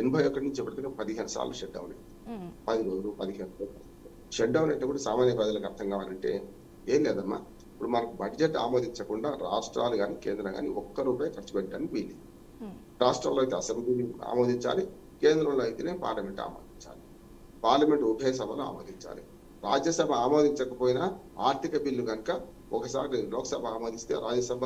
81 నుంచి ఇప్పటికీ 15 సార్లు షట్ డౌన్. 10 రోజులు 15 రోజులు షట్ డౌన్ అంటే కూడా సామాన్య ప్రజలకు అర్థం కావాలంటే ఏం లేదమ్మా. ఇప్పుడు మనకు బడ్జెట్ ఆమోదించకుండా రాష్ట్రాలు కానీ కేంద్రం కానీ ₹1 ఖర్చు పెట్టడానికి వీలు. రాష్ట్రంలో అయితే అసెంబ్లీ ఆమోదించాలి, కేంద్రంలో అయితేనే పార్లమెంట్ ఆమోదించాలి. పార్లమెంట్ ఉభయ సభలు ఆమోదించాలి. రాజ్యసభ ఆమోదించకపోయినా ఆర్థిక బిల్లు కనుక ఒకసారి లోక్సభ ఆమోదిస్తే రాజ్యసభ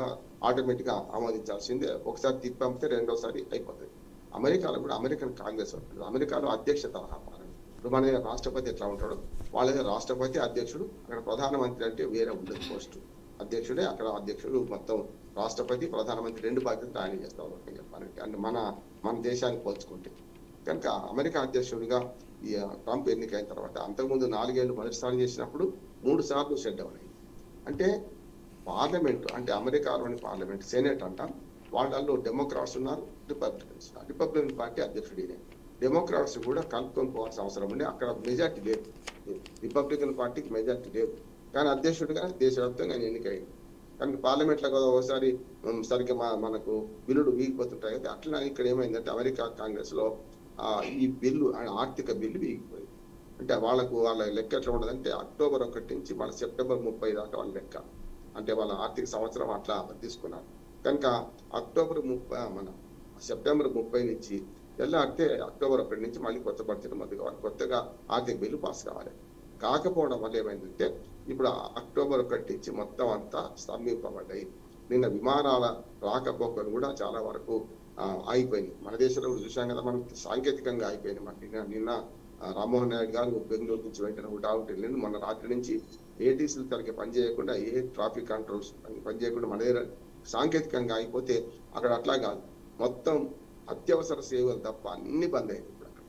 ఆటోమేటిక్ గా ఆమోదించాల్సిందే. ఒకసారి తిప్పి పంపితే రెండోసారి అయిపోతుంది. అమెరికాలో కూడా అమెరికన్ కాంగ్రెస్ ఉంటుంది. అమెరికాలో అధ్యక్ష తరహా పాలన. ఇప్పుడు మన రాష్ట్రపతి ఎట్లా ఉంటాడు, వాళ్ళ రాష్ట్రపతి అధ్యక్షుడు, అక్కడ ప్రధానమంత్రి అంటే వేరే ఉండదు పోస్టు. అధ్యక్షుడే అక్కడ అధ్యక్షుడు, మొత్తం రాష్ట్రపతి ప్రధానమంత్రి 2 బాధ్యతలు ఆయన చేస్తారు చెప్పాలంటే. అంటే మన దేశానికి పోల్చుకుంటే కనుక అమెరికా అధ్యక్షుడిగా ఈ ట్రంప్ ఎన్నికైన తర్వాత అంతకుముందు 4 ఏళ్ళు మొదటిసారి చేసినప్పుడు 3 సార్లు షట్ డౌన్ అయింది. అంటే పార్లమెంట్ అంటే అమెరికాలోని పార్లమెంట్ సెనేట్ అంటాం, వాళ్ళల్లో డెమోక్రాట్స్ ఉన్నారు, రిపబ్లికన్స్ ఉన్నారు. Republican party అధ్యక్షుడినే. డెమోక్రాట్స్ కూడా కలుపుకొని పోవాల్సిన అవసరం ఉండే, అక్కడ మెజార్టీ లేదు. రిపబ్లికన్ పార్టీకి మెజార్టీ లేదు, కానీ అధ్యక్షుడిగా దేశవ్యాప్తంగా ఆయన ఎన్నికైంది. కానీ పార్లమెంట్లో కదా ఒకసారి సరిగ్గా మనకు బిల్లులు వీగిపోతుంటాయి కదా. అట్లా ఇక్కడ ఏమైందంటే అమెరికా కాంగ్రెస్ లో ఈ బిల్లు ఆర్థిక బిల్లు వీగిపోయింది. అంటే వాళ్ళ లెక్క ఎట్లా ఉండదంటే అక్టోబర్ 1 నుంచి మన సెప్టెంబర్ 30 దాకా వాళ్ళ లెక్క. అంటే వాళ్ళ ఆర్థిక సంవత్సరం అట్లా తీసుకున్నారు కనుక సెప్టెంబర్ 30 నుంచి తెల్లారితే అక్టోబర్ 1 నుంచి మళ్ళీ కొత్త బడ్జెట్ మొదలు కావాలి, కొత్తగా ఆర్థిక బిల్లు పాస్ కావాలి. కాకపోవడం వల్ల ఏమైందంటే ఇప్పుడు అక్టోబర్ 1 నుంచి మొత్తం అంతా స్తంభింపబడ్డాయి. నిన్న విమానాల రాకపోకలు కూడా చాలా వరకు ఆగిపోయింది. మన దేశంలో కూడా చూసాం కదా, మనం సాంకేతికంగా అయిపోయింది. మనకి నిన్న రామ్మోహన్ నాయుడు గారు బెంగళూరు నుంచి వెంటనే అవుట్ వెళ్ళింది. మొన్న రాత్రి నుంచి ఏటీసీలు తనకి పనిచేయకుండా, ఏ ట్రాఫిక్ కంట్రోల్స్ పనిచేయకుండా మన దగ్గర సాంకేతికంగా అయిపోతే అక్కడ అట్లా కాదు, మొత్తం అత్యవసర సేవలు తప్ప అన్ని బంద్ అయింది. ఇప్పుడు అక్కడ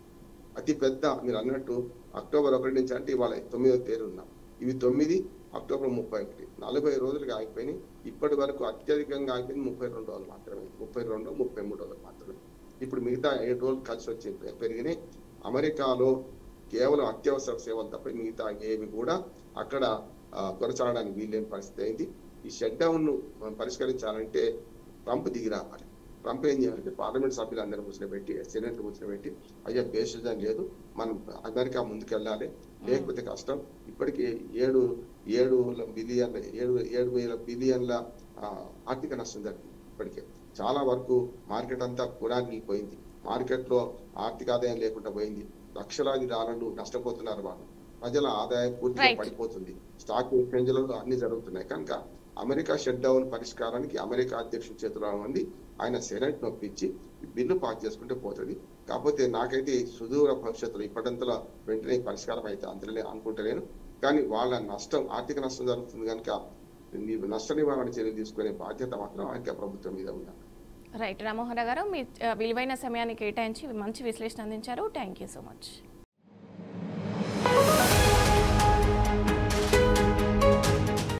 అతి పెద్ద మీరు అన్నట్టు అక్టోబర్ 1 నుంచి అంటే ఇవాళ 9వ తేదీ ఉన్నాం. ఇవి 9 అక్టోబర్ 31 40 రోజులుగా ఆగిపోయినాయి. ఇప్పటి వరకు అత్యధికంగా ఆగిపోయింది 32 రోజులు మాత్రమే, 32 33 రోజులు మాత్రమే. ఇప్పుడు మిగతా 7 రోజులు కలిసి వచ్చి పెరిగినాయి. అమెరికాలో కేవలం అత్యవసర సేవలు తప్ప మిగతా ఏవి కూడా అక్కడ కొనసాగడానికి వీల్లేని పరిస్థితి అయింది. ఈ షట్ డౌన్ ను పరిష్కరించాలంటే ట్రంప్ దిగి రావాలి. ట్రంప్ ఏం చేయాలంటే పార్లమెంట్ సభ్యులందరూ కూర్చోబెట్టి, సెనెట్ కూర్చోబెట్టి, అయ్యా బేసిజం లేదు, మనం అమెరికా ముందుకెళ్ళాలి, లేకపోతే కష్టం. ఇప్పటికీ 7,000 బిలియన్ల ఆర్థిక నష్టం జరిగింది. ఇప్పటికే చాలా వరకు మార్కెట్ అంతా పునాది పోయింది. మార్కెట్ లో ఆర్థిక ఆదాయం లేకుండా పోయింది. లక్షలాది డాలర్లు నష్టపోతున్నారు వాళ్ళు. ప్రజల ఆదాయం పూర్తిగా పడిపోతుంది. స్టాక్ ఎక్స్చేంజ్లలో అన్ని జరుగుతున్నాయి. కనుక అమెరికా షట్ డౌన్ పరిష్కారానికి అమెరికా అధ్యక్షుడి చేతిలో ఉంది. ఆయన సెనెట్ నొప్పించి బిల్లు పాస్ చేసుకుంటే పోతుంది. కాకపోతే నాకైతే సుదూర భవిష్యత్తులో ఇప్పటింతలో వెంటనే పరిష్కారం అయితే అంతలే అనుకుంటలేను. కానీ వాళ్ళ నష్టం, ఆర్థిక నష్టం జరుగుతుంది కనుక నష్ట నివారణ చర్యలు తీసుకునే బాధ్యత మాత్రం అమెరికా ప్రభుత్వం మీద ఉండాలి. రైట్, రామ్మోహన్ రావు గారు, మీ విలువైన సమయాన్ని కేటాయించి మంచి విశ్లేషణ అందించారు. Thank you so much.